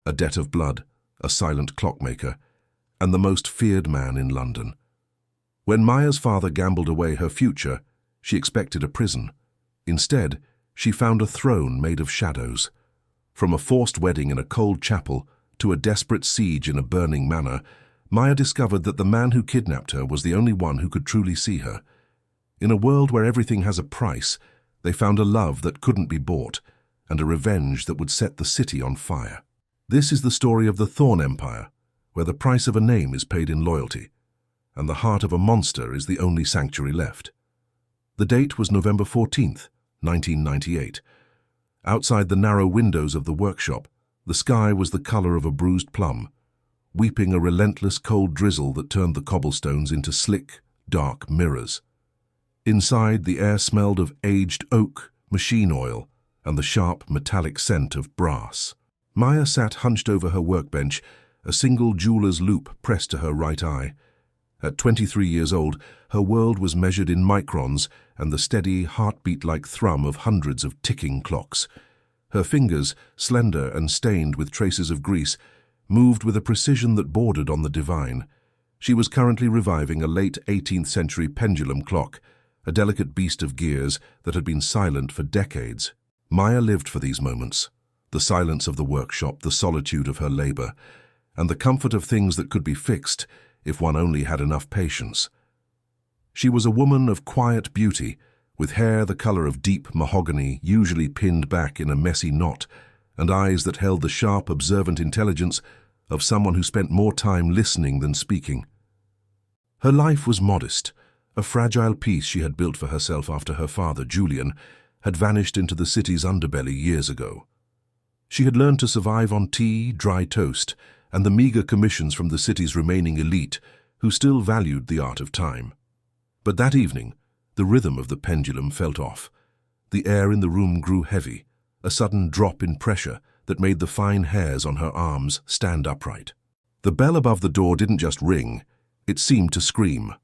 a debt of blood, a silent clockmaker, and the most feared man in London. When Maya's father gambled away her future, she expected a prison. Instead, she found a throne made of shadows. From a forced wedding in a cold chapel to a desperate siege in a burning manor, Maya discovered that the man who kidnapped her was the only one who could truly see her. In a world where everything has a price, they found a love that couldn't be bought, and a revenge that would set the city on fire. This is the story of the Thorn Empire, where the price of a name is paid in loyalty, and the heart of a monster is the only sanctuary left. The date was November 14th, 1998. Outside the narrow windows of the workshop, the sky was the color of a bruised plum, weeping a relentless cold drizzle that turned the cobblestones into slick, dark mirrors. Inside, the air smelled of aged oak, machine oil, and the sharp, metallic scent of brass. Maya sat hunched over her workbench, a single jeweler's loop pressed to her right eye. At 23 years old, her world was measured in microns and the steady, heartbeat-like thrum of hundreds of ticking clocks. Her fingers, slender and stained with traces of grease, moved with a precision that bordered on the divine. She was currently reviving a late 18th century pendulum clock, a delicate beast of gears that had been silent for decades. Maya lived for these moments, the silence of the workshop, the solitude of her labor, and the comfort of things that could be fixed if one only had enough patience. She was a woman of quiet beauty, with hair the color of deep mahogany, usually pinned back in a messy knot, and eyes that held the sharp, observant intelligence of someone who spent more time listening than speaking. Her life was modest. A fragile piece she had built for herself after her father, Julian, had vanished into the city's underbelly years ago. She had learned to survive on tea, dry toast, and the meager commissions from the city's remaining elite, who still valued the art of time. But that evening, the rhythm of the pendulum felt off. The air in the room grew heavy, a sudden drop in pressure that made the fine hairs on her arms stand upright. The bell above the door didn't just ring, it seemed to scream.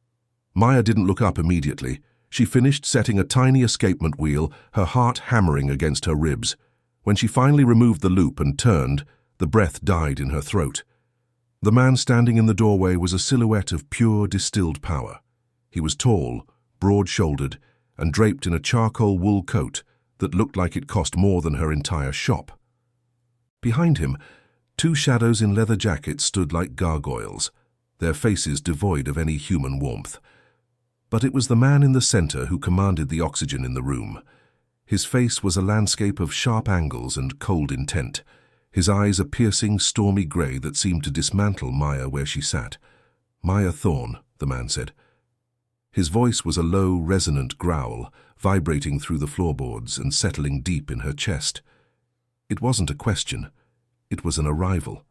Maya didn't look up immediately. She finished setting a tiny escapement wheel, her heart hammering against her ribs. When she finally removed the loop and turned, the breath died in her throat. The man standing in the doorway was a silhouette of pure, distilled power. He was tall, broad-shouldered, and draped in a charcoal wool coat that looked like it cost more than her entire shop. Behind him, two shadows in leather jackets stood like gargoyles, their faces devoid of any human warmth. But it was the man in the center who commanded the oxygen in the room. His face was a landscape of sharp angles and cold intent, his eyes a piercing, stormy grey that seemed to dismantle Maya where she sat. "Maya Thorn," the man said. His voice was a low, resonant growl, vibrating through the floorboards and settling deep in her chest. It wasn't a question. It was an arrival.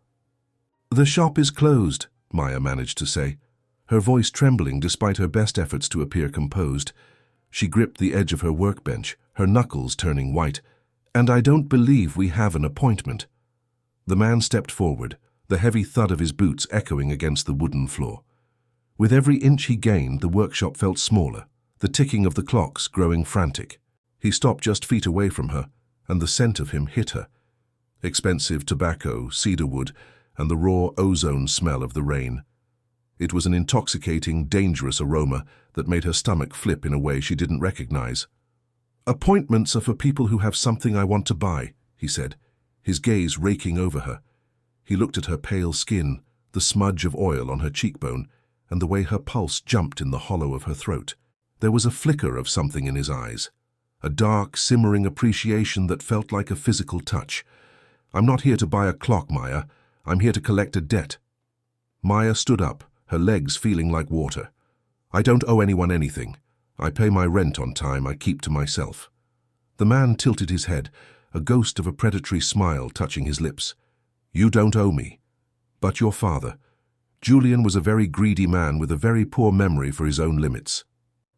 "The shop is closed," Maya managed to say, her voice trembling despite her best efforts to appear composed. She gripped the edge of her workbench, her knuckles turning white. "And I don't believe we have an appointment." The man stepped forward, the heavy thud of his boots echoing against the wooden floor. With every inch he gained, the workshop felt smaller, the ticking of the clocks growing frantic. He stopped just feet away from her, and the scent of him hit her. Expensive tobacco, cedarwood, and the raw ozone smell of the rain. It was an intoxicating, dangerous aroma that made her stomach flip in a way she didn't recognize. "Appointments are for people who have something I want to buy," he said, his gaze raking over her. He looked at her pale skin, the smudge of oil on her cheekbone, and the way her pulse jumped in the hollow of her throat. There was a flicker of something in his eyes, a dark, simmering appreciation that felt like a physical touch. "I'm not here to buy a clock, Maya. I'm here to collect a debt." Maya stood up, her legs feeling like water. "I don't owe anyone anything. I pay my rent on time. I keep to myself." The man tilted his head, a ghost of a predatory smile touching his lips. "You don't owe me. But your father. Julian was a very greedy man with a very poor memory for his own limits.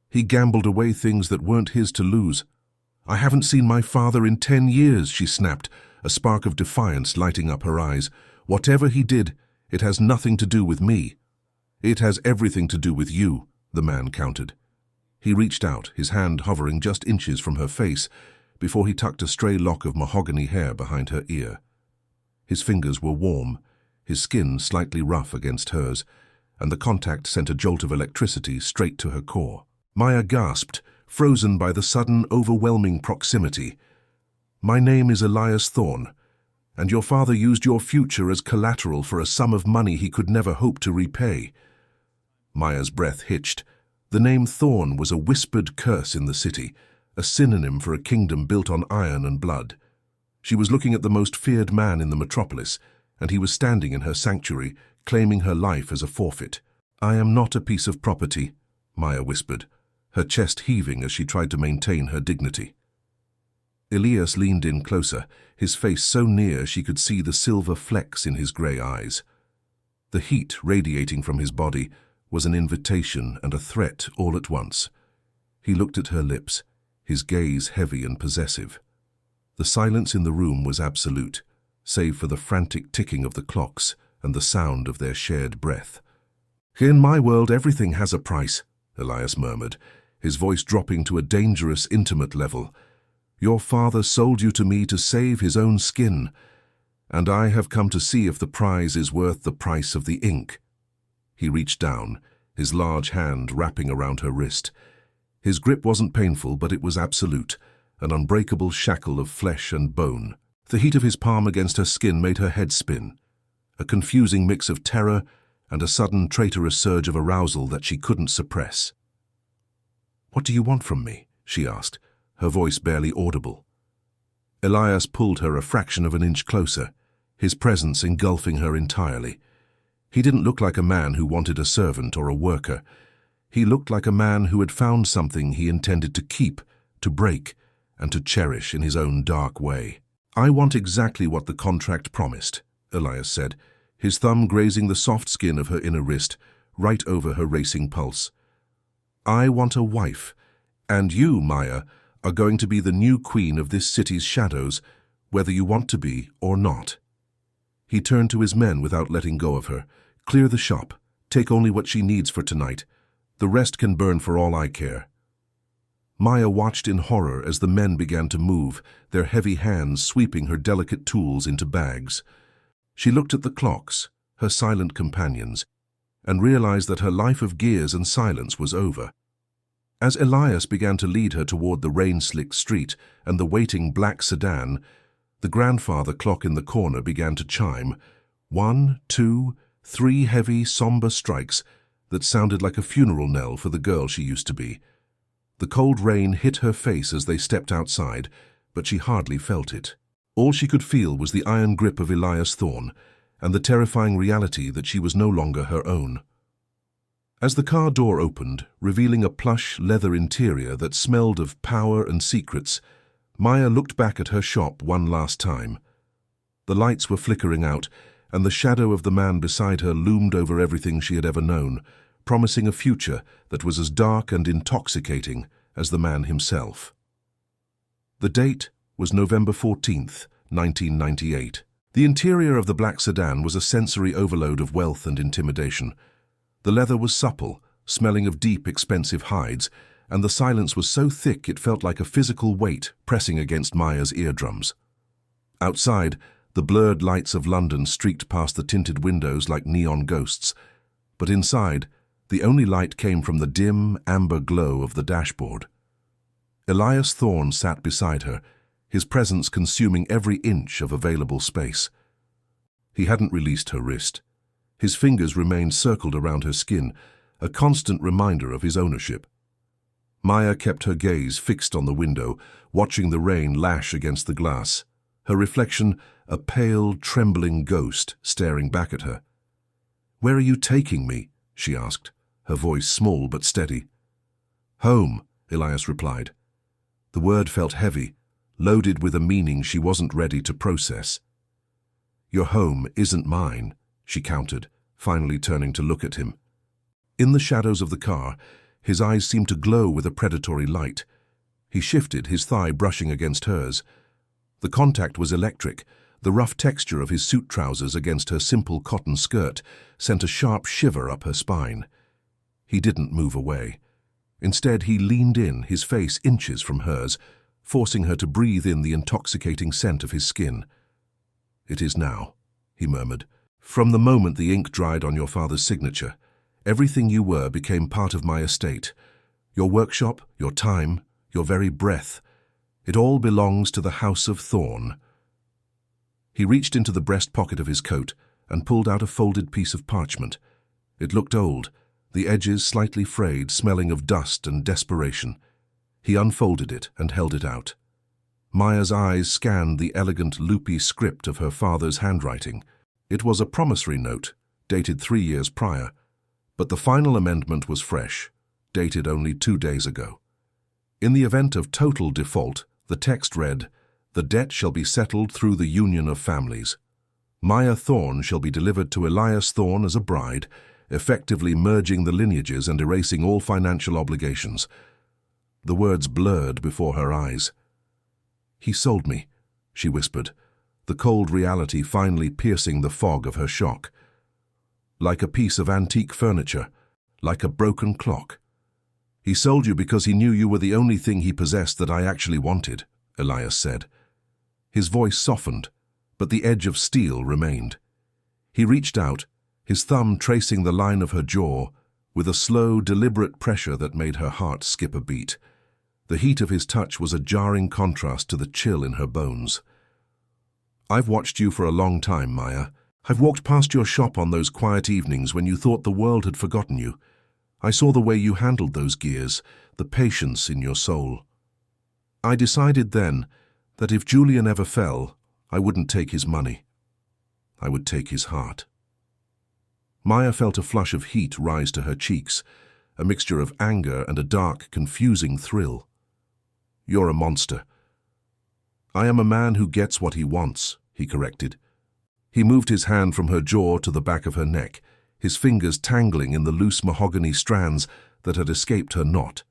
He gambled away things that weren't his to lose." "I haven't seen my father in 10 years, she snapped, a spark of defiance lighting up her eyes. "Whatever he did, it has nothing to do with me." "It has everything to do with you," the man countered. He reached out, his hand hovering just inches from her face, before he tucked a stray lock of mahogany hair behind her ear. His fingers were warm, his skin slightly rough against hers, and the contact sent a jolt of electricity straight to her core. Maya gasped, frozen by the sudden, overwhelming proximity. "My name is Elias Thorne, and your father used your future as collateral for a sum of money he could never hope to repay." Maya's breath hitched. The name Thorne was a whispered curse in the city, a synonym for a kingdom built on iron and blood. She was looking at the most feared man in the metropolis, and he was standing in her sanctuary, claiming her life as a forfeit. "I am not a piece of property," Maya whispered, her chest heaving as she tried to maintain her dignity. Elias leaned in closer, his face so near she could see the silver flecks in his grey eyes. The heat radiating from his body was an invitation and a threat all at once. He looked at her lips, his gaze heavy and possessive. The silence in the room was absolute, save for the frantic ticking of the clocks and the sound of their shared breath. "In my world, everything has a price," Elias murmured, his voice dropping to a dangerous, intimate level. "Your father sold you to me to save his own skin, and I have come to see if the prize is worth the price of the ink." He reached down, his large hand wrapping around her wrist. His grip wasn't painful, but it was absolute, an unbreakable shackle of flesh and bone. The heat of his palm against her skin made her head spin, a confusing mix of terror and a sudden traitorous surge of arousal that she couldn't suppress. "What do you want from me?" she asked, her voice barely audible. Elias pulled her a fraction of an inch closer, his presence engulfing her entirely. He didn't look like a man who wanted a servant or a worker. He looked like a man who had found something he intended to keep, to break, and to cherish in his own dark way. "I want exactly what the contract promised," Elias said, his thumb grazing the soft skin of her inner wrist, right over her racing pulse. "I want a wife, and you, Maya, are going to be the new queen of this city's shadows, whether you want to be or not." He turned to his men without letting go of her. "Clear the shop. Take only what she needs for tonight. The rest can burn for all I care." Maya watched in horror as the men began to move, their heavy hands sweeping her delicate tools into bags. She looked at the clocks, her silent companions, and realized that her life of gears and silence was over. As Elias began to lead her toward the rain-slicked street and the waiting black sedan, the grandfather clock in the corner began to chime. 1, 2, 3 heavy, somber strikes that sounded like a funeral knell for the girl she used to be. The cold rain hit her face as they stepped outside, but she hardly felt it. All she could feel was the iron grip of Elias Thorne and the terrifying reality that she was no longer her own. As the car door opened, revealing a plush leather interior that smelled of power and secrets, Maya looked back at her shop one last time. The lights were flickering out, and the shadow of the man beside her loomed over everything she had ever known, promising a future that was as dark and intoxicating as the man himself. The date was November 14th, 1998. The interior of the black sedan was a sensory overload of wealth and intimidation. The leather was supple, smelling of deep, expensive hides, and the silence was so thick it felt like a physical weight pressing against Maya's eardrums. Outside, the blurred lights of London streaked past the tinted windows like neon ghosts, but inside, the only light came from the dim, amber glow of the dashboard. Elias Thorne sat beside her, his presence consuming every inch of available space. He hadn't released her wrist. His fingers remained circled around her skin, a constant reminder of his ownership. Maya kept her gaze fixed on the window, watching the rain lash against the glass, her reflection a pale, trembling ghost staring back at her. "Where are you taking me?" she asked, her voice small but steady. "Home," Elias replied. The word felt heavy, loaded with a meaning she wasn't ready to process. "Your home isn't mine," she countered, finally turning to look at him. In the shadows of the car, his eyes seemed to glow with a predatory light. He shifted, his thigh brushing against hers. The contact was electric. The rough texture of his suit trousers against her simple cotton skirt sent a sharp shiver up her spine. He didn't move away. Instead, he leaned in, his face inches from hers, forcing her to breathe in the intoxicating scent of his skin. "It is now," he murmured. "From the moment the ink dried on your father's signature, everything you were became part of my estate. Your workshop, your time, your very breath. It all belongs to the House of Thorn." He reached into the breast pocket of his coat and pulled out a folded piece of parchment. It looked old, the edges slightly frayed, smelling of dust and desperation. He unfolded it and held it out. Maya's eyes scanned the elegant, loopy script of her father's handwriting. It was a promissory note, dated 3 years prior, but the final amendment was fresh, dated only 2 days ago. In the event of total default, the text read, "The debt shall be settled through the union of families. Maya Thorn shall be delivered to Elias Thorn as a bride, effectively merging the lineages and erasing all financial obligations." The words blurred before her eyes. "He sold me," she whispered, the cold reality finally piercing the fog of her shock. "Like a piece of antique furniture, like a broken clock." "He sold you because he knew you were the only thing he possessed that I actually wanted," Elias said. His voice softened, but the edge of steel remained. He reached out, his thumb tracing the line of her jaw, with a slow, deliberate pressure that made her heart skip a beat. The heat of his touch was a jarring contrast to the chill in her bones. "I've watched you for a long time, Maya. I've walked past your shop on those quiet evenings when you thought the world had forgotten you. I saw the way you handled those gears, the patience in your soul. I decided then that if Julian ever fell, I wouldn't take his money. I would take his heart." Maya felt a flush of heat rise to her cheeks, a mixture of anger and a dark, confusing thrill. "You're a monster." "I am a man who gets what he wants," he corrected. He moved his hand from her jaw to the back of her neck, his fingers tangling in the loose mahogany strands that had escaped her knot.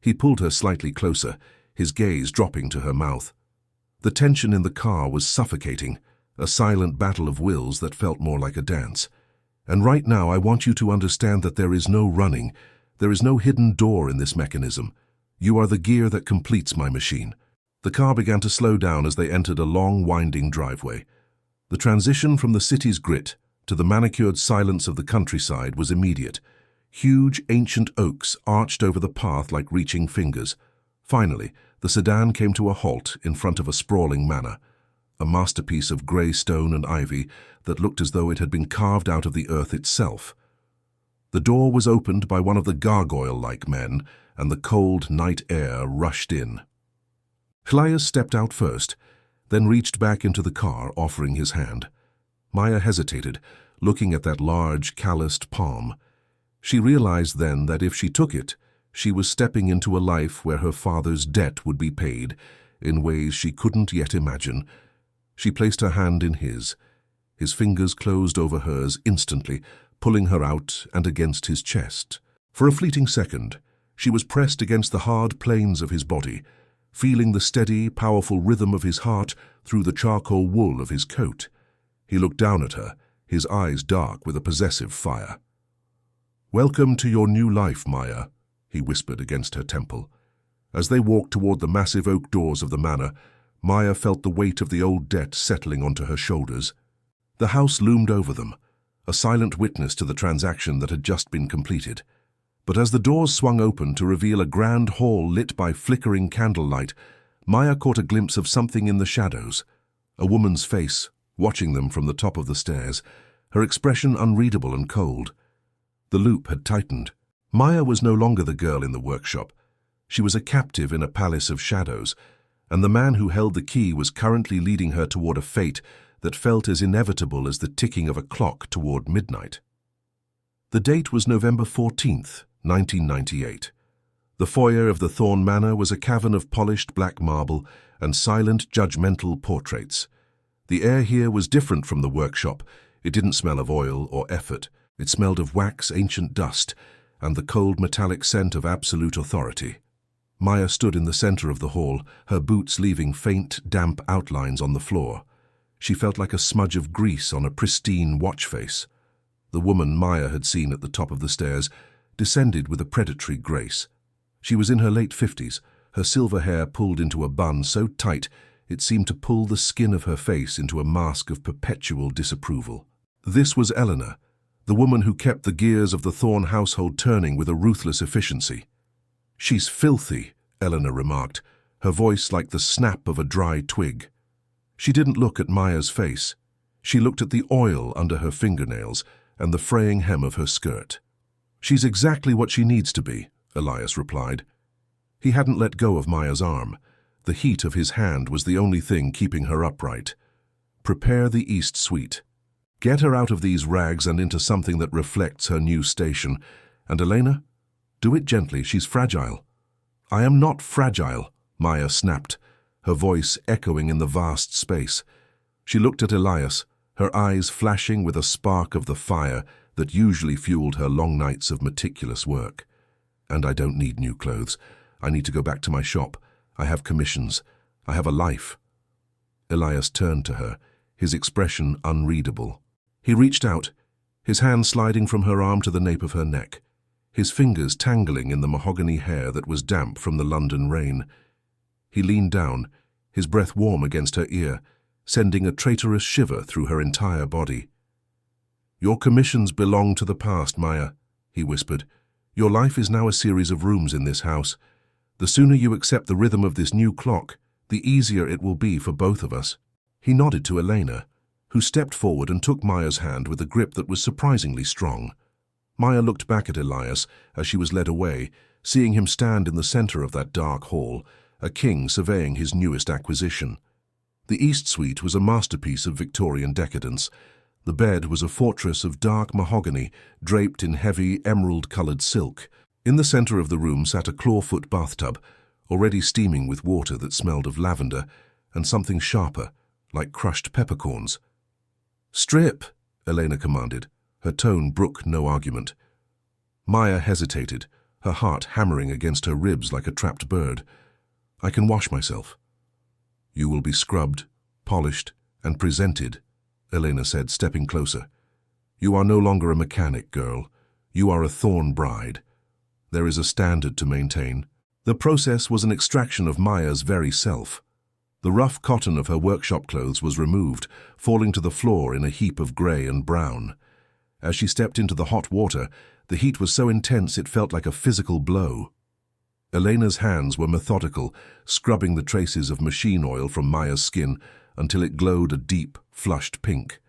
He pulled her slightly closer, his gaze dropping to her mouth. The tension in the car was suffocating, a silent battle of wills that felt more like a dance. "And right now I want you to understand that there is no running, there is no hidden door in this mechanism. You are the gear that completes my machine." The car began to slow down as they entered a long, winding driveway. The transition from the city's grit to the manicured silence of the countryside was immediate. Huge, ancient oaks arched over the path like reaching fingers. Finally, the sedan came to a halt in front of a sprawling manor, a masterpiece of grey stone and ivy that looked as though it had been carved out of the earth itself. The door was opened by one of the gargoyle-like men, and the cold night air rushed in. Elias stepped out first, then reached back into the car, offering his hand. Maya hesitated, looking at that large, calloused palm. She realized then that if she took it, she was stepping into a life where her father's debt would be paid, in ways she couldn't yet imagine. She placed her hand in his. His fingers closed over hers instantly, pulling her out and against his chest. For a fleeting second, she was pressed against the hard planes of his body, feeling the steady, powerful rhythm of his heart through the charcoal wool of his coat. He looked down at her, his eyes dark with a possessive fire. "Welcome to your new life, Maya," he whispered against her temple. As they walked toward the massive oak doors of the manor, Maya felt the weight of the old debt settling onto her shoulders. The house loomed over them, a silent witness to the transaction that had just been completed. But as the doors swung open to reveal a grand hall lit by flickering candlelight, Maya caught a glimpse of something in the shadows, a woman's face, watching them from the top of the stairs, her expression unreadable and cold. The loop had tightened. Maya was no longer the girl in the workshop. She was a captive in a palace of shadows, and the man who held the key was currently leading her toward a fate that felt as inevitable as the ticking of a clock toward midnight. The date was November 14th, 1998. The foyer of the Thorn Manor was a cavern of polished black marble and silent, judgmental portraits. The air here was different from the workshop. It didn't smell of oil or effort. It smelled of wax, ancient dust, and the cold metallic scent of absolute authority. Maya stood in the center of the hall, her boots leaving faint, damp outlines on the floor. She felt like a smudge of grease on a pristine watch face. The woman Maya had seen at the top of the stairs descended with a predatory grace. She was in her late 50s, her silver hair pulled into a bun so tight It seemed to pull the skin of her face into a mask of perpetual disapproval. This was Eleanor, the woman who kept the gears of the Thorne household turning with a ruthless efficiency. "She's filthy," Eleanor remarked, her voice like the snap of a dry twig. She didn't look at Maya's face. She looked at the oil under her fingernails and the fraying hem of her skirt. "She's exactly what she needs to be," Elias replied. He hadn't let go of Maya's arm. The heat of his hand was the only thing keeping her upright. "Prepare the East Suite. Get her out of these rags and into something that reflects her new station. And Elena, do it gently, she's fragile." "I am not fragile," Maya snapped, her voice echoing in the vast space. She looked at Elias, her eyes flashing with a spark of the fire that usually fueled her long nights of meticulous work. "And I don't need new clothes. I need to go back to my shop. I have commissions. I have a life." Elias turned to her, his expression unreadable. He reached out, his hand sliding from her arm to the nape of her neck, his fingers tangling in the mahogany hair that was damp from the London rain. He leaned down, his breath warm against her ear, sending a traitorous shiver through her entire body. "Your commissions belong to the past, Maya," he whispered. "Your life is now a series of rooms in this house. The sooner you accept the rhythm of this new clock, the easier it will be for both of us." He nodded to Elena, who stepped forward and took Maya's hand with a grip that was surprisingly strong. Maya looked back at Elias as she was led away, seeing him stand in the center of that dark hall, a king surveying his newest acquisition. The East Suite was a masterpiece of Victorian decadence. The bed was a fortress of dark mahogany, draped in heavy, emerald-colored silk. In the center of the room sat a clawfoot bathtub, already steaming with water that smelled of lavender and something sharper, like crushed peppercorns. "Strip," Elena commanded. Her tone brooked no argument. Maya hesitated, her heart hammering against her ribs like a trapped bird. "I can wash myself." "You will be scrubbed, polished, and presented," Elena said, stepping closer. "You are no longer a mechanic, girl. You are a Thorne bride. There is a standard to maintain." The process was an extraction of Maya's very self. The rough cotton of her workshop clothes was removed, falling to the floor in a heap of grey and brown. As she stepped into the hot water, the heat was so intense it felt like a physical blow. Elena's hands were methodical, scrubbing the traces of machine oil from Maya's skin until it glowed a deep, flushed pink.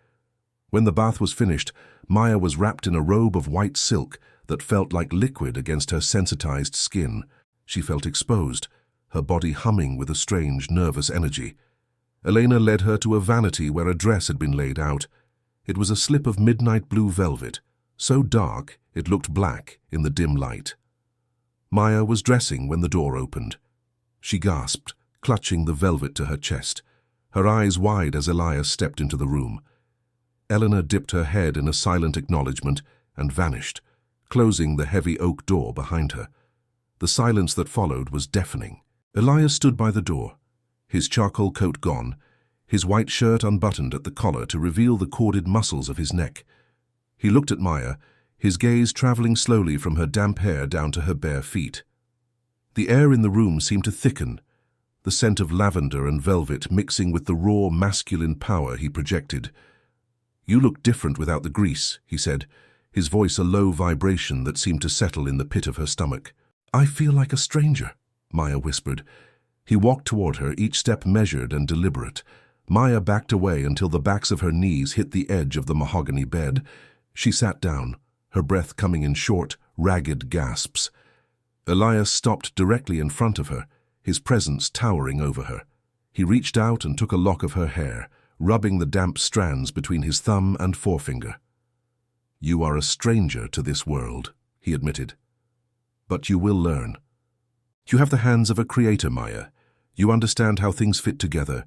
When the bath was finished, Maya was wrapped in a robe of white silk that felt like liquid against her sensitized skin. She felt exposed, her body humming with a strange, nervous energy. Elena led her to a vanity where a dress had been laid out. It was a slip of midnight blue velvet, so dark it looked black in the dim light. Maya was dressing when the door opened. She gasped, clutching the velvet to her chest, her eyes wide as Elias stepped into the room. Eleanor dipped her head in a silent acknowledgement and vanished, closing the heavy oak door behind her. The silence that followed was deafening. Elias stood by the door, his charcoal coat gone, his white shirt unbuttoned at the collar to reveal the corded muscles of his neck. He looked at Maya, his gaze traveling slowly from her damp hair down to her bare feet. The air in the room seemed to thicken, the scent of lavender and velvet mixing with the raw masculine power he projected. "You look different without the grease," he said, his voice a low vibration that seemed to settle in the pit of her stomach. "I feel like a stranger," Maya whispered. He walked toward her, each step measured and deliberate. Maya backed away until the backs of her knees hit the edge of the mahogany bed. She sat down, her breath coming in short, ragged gasps. Elias stopped directly in front of her, his presence towering over her. He reached out and took a lock of her hair, rubbing the damp strands between his thumb and forefinger. "You are a stranger to this world," he admitted. "But you will learn. You have the hands of a creator, Maya. You understand how things fit together.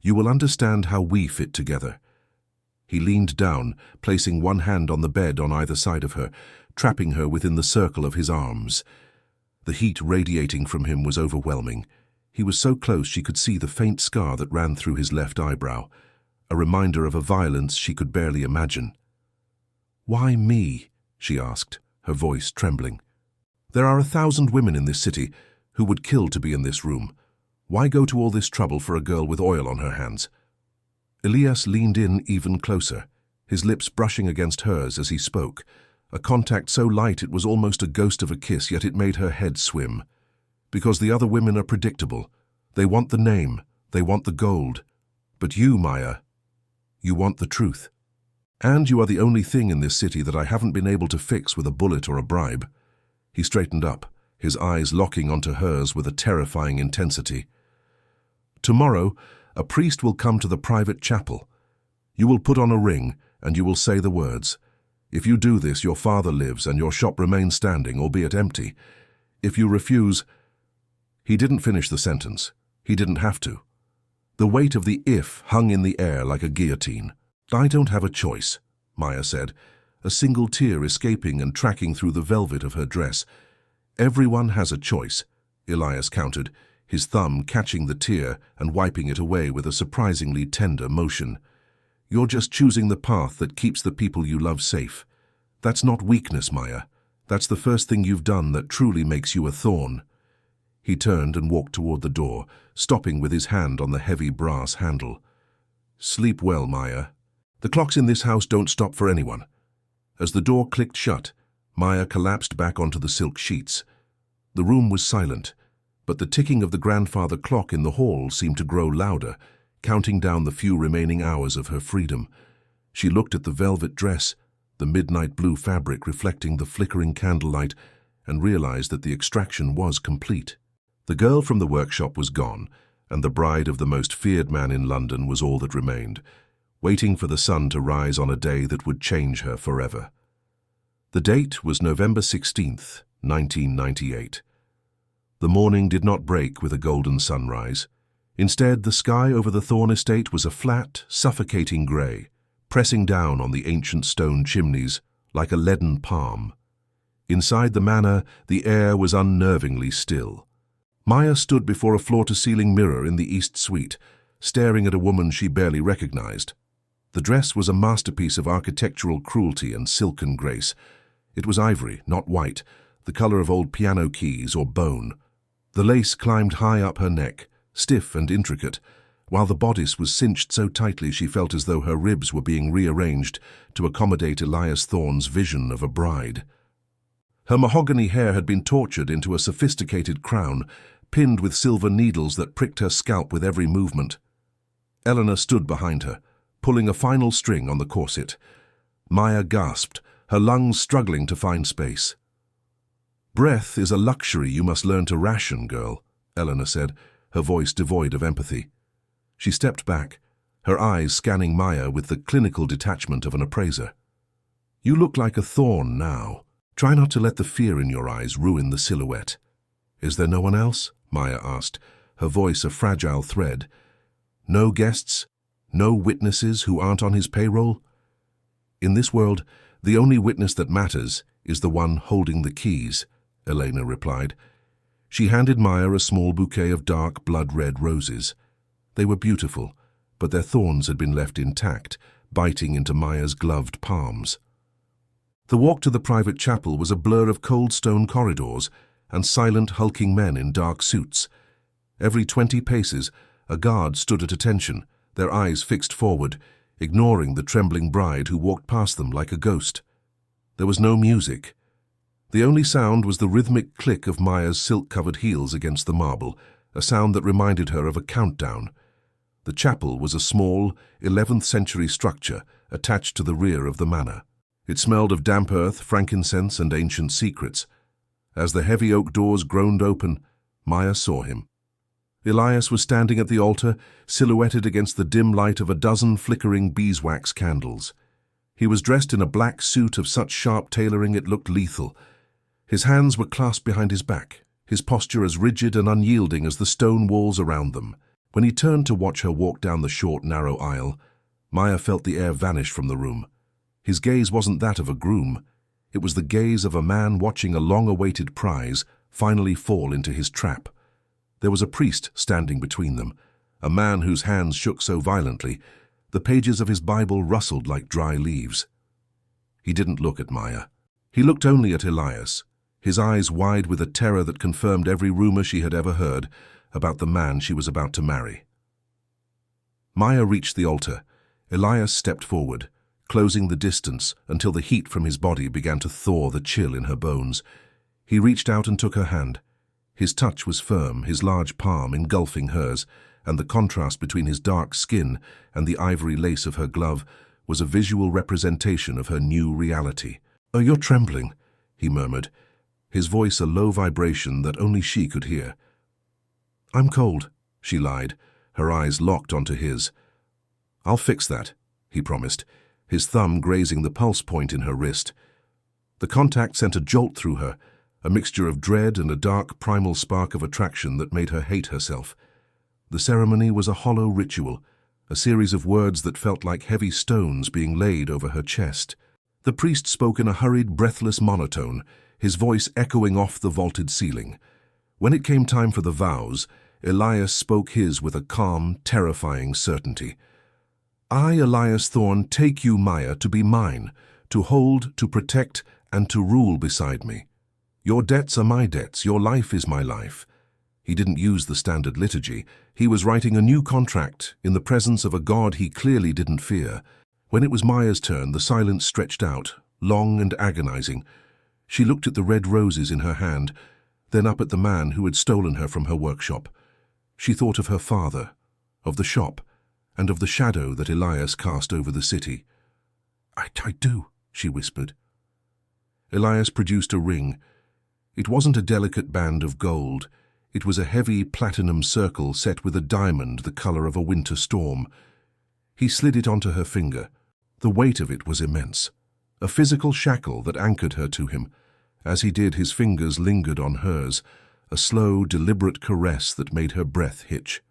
You will understand how we fit together." He leaned down, placing one hand on the bed on either side of her, trapping her within the circle of his arms. The heat radiating from him was overwhelming. He was so close she could see the faint scar that ran through his left eyebrow, a reminder of a violence she could barely imagine. "Why me?" she asked, her voice trembling. "There are 1,000 women in this city who would kill to be in this room. Why go to all this trouble for a girl with oil on her hands? Elias leaned in even closer, his lips brushing against hers as he spoke, a contact so light it was almost a ghost of a kiss, yet it made her head swim. Because the other women are predictable. They want the name, they want the gold. But you, Maya, you want the truth. And you are the only thing in this city that I haven't been able to fix with a bullet or a bribe. He straightened up, his eyes locking onto hers with a terrifying intensity. Tomorrow, a priest will come to the private chapel. You will put on a ring, and you will say the words. If you do this, your father lives and your shop remains standing, albeit empty. If you refuse... He didn't finish the sentence. He didn't have to. The weight of the if hung in the air like a guillotine. I don't have a choice, Maya said, a single tear escaping and tracking through the velvet of her dress. Everyone has a choice, Elias countered, his thumb catching the tear and wiping it away with a surprisingly tender motion. You're just choosing the path that keeps the people you love safe. That's not weakness, Maya. That's the first thing you've done that truly makes you a thorn. He turned and walked toward the door, stopping with his hand on the heavy brass handle. Sleep well, Maya. The clocks in this house don't stop for anyone. As the door clicked shut, Maya collapsed back onto the silk sheets. The room was silent, but the ticking of the grandfather clock in the hall seemed to grow louder, counting down the few remaining hours of her freedom. She looked at the velvet dress, the midnight blue fabric reflecting the flickering candlelight, and realized that the extraction was complete. The girl from the workshop was gone, and the bride of the most feared man in London was all that remained, waiting for the sun to rise on a day that would change her forever. The date was November 16th, 1998. The morning did not break with a golden sunrise. Instead, the sky over the Thorn estate was a flat, suffocating grey, pressing down on the ancient stone chimneys like a leaden palm. Inside the manor, the air was unnervingly still. Maya stood before a floor-to-ceiling mirror in the East Suite, staring at a woman she barely recognized. The dress was a masterpiece of architectural cruelty and silken grace. It was ivory, not white, the color of old piano keys or bone. The lace climbed high up her neck, stiff and intricate, while the bodice was cinched so tightly she felt as though her ribs were being rearranged to accommodate Elias Thorne's vision of a bride. Her mahogany hair had been tortured into a sophisticated crown, pinned with silver needles that pricked her scalp with every movement. Eleanor stood behind her, pulling a final string on the corset. Maya gasped, her lungs struggling to find space. "Breath is a luxury you must learn to ration, girl," Eleanor said, her voice devoid of empathy. She stepped back, her eyes scanning Maya with the clinical detachment of an appraiser. "You look like a thorn now. Try not to let the fear in your eyes ruin the silhouette." "Is there no one else?" Maya asked, her voice a fragile thread. "No guests? No witnesses who aren't on his payroll?" "In this world, the only witness that matters is the one holding the keys," Elena replied. She handed Maya a small bouquet of dark, blood-red roses. They were beautiful, but their thorns had been left intact, biting into Maya's gloved palms. The walk to the private chapel was a blur of cold stone corridors and silent, hulking men in dark suits. Every 20 paces, a guard stood at attention, their eyes fixed forward, ignoring the trembling bride who walked past them like a ghost. There was no music. The only sound was the rhythmic click of Maya's silk-covered heels against the marble, a sound that reminded her of a countdown. The chapel was a small, 11th-century structure attached to the rear of the manor. It smelled of damp earth, frankincense, and ancient secrets. As the heavy oak doors groaned open, Maya saw him. Elias was standing at the altar, silhouetted against the dim light of a dozen flickering beeswax candles. He was dressed in a black suit of such sharp tailoring it looked lethal. His hands were clasped behind his back, his posture as rigid and unyielding as the stone walls around them. When he turned to watch her walk down the short, narrow aisle, Maya felt the air vanish from the room. His gaze wasn't that of a groom. It was the gaze of a man watching a long-awaited prize finally fall into his trap. There was a priest standing between them, a man whose hands shook so violently, the pages of his Bible rustled like dry leaves. He didn't look at Maya. He looked only at Elias, his eyes wide with a terror that confirmed every rumor she had ever heard, about the man she was about to marry. Maya reached the altar. Elias stepped forward, closing the distance until the heat from his body began to thaw the chill in her bones. He reached out and took her hand. His touch was firm, his large palm engulfing hers, and the contrast between his dark skin and the ivory lace of her glove was a visual representation of her new reality. "Oh, you're trembling," he murmured, his voice a low vibration that only she could hear. "I'm cold," she lied, her eyes locked onto his. "I'll fix that," he promised, his thumb grazing the pulse point in her wrist. The contact sent a jolt through her, a mixture of dread and a dark primal spark of attraction that made her hate herself. The ceremony was a hollow ritual, a series of words that felt like heavy stones being laid over her chest. The priest spoke in a hurried, breathless monotone, his voice echoing off the vaulted ceiling. When it came time for the vows, Elias spoke his with a calm, terrifying certainty. "I, Elias Thorne, take you, Maya, to be mine, to hold, to protect, and to rule beside me. Your debts are my debts, your life is my life." He didn't use the standard liturgy. He was writing a new contract in the presence of a God he clearly didn't fear. When it was Maya's turn, the silence stretched out, long and agonizing. She looked at the red roses in her hand, then up at the man who had stolen her from her workshop. She thought of her father, of the shop, and of the shadow that Elias cast over the city. I do," she whispered. Elias produced a ring. It wasn't a delicate band of gold. It was a heavy platinum circle set with a diamond the color of a winter storm. He slid it onto her finger. The weight of it was immense, a physical shackle that anchored her to him. As he did, his fingers lingered on hers, a slow, deliberate caress that made her breath hitch.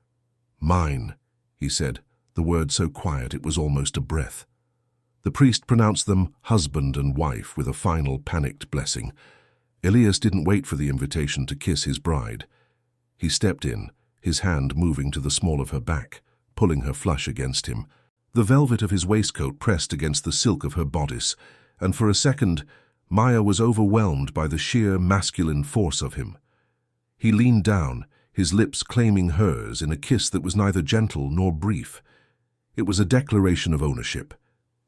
"Mine," he said, the word so quiet it was almost a breath. The priest pronounced them husband and wife with a final panicked blessing. Elias didn't wait for the invitation to kiss his bride. He stepped in, his hand moving to the small of her back, pulling her flush against him. The velvet of his waistcoat pressed against the silk of her bodice, and for a second, Maya was overwhelmed by the sheer masculine force of him. He leaned down, his lips claiming hers in a kiss that was neither gentle nor brief. It was a declaration of ownership.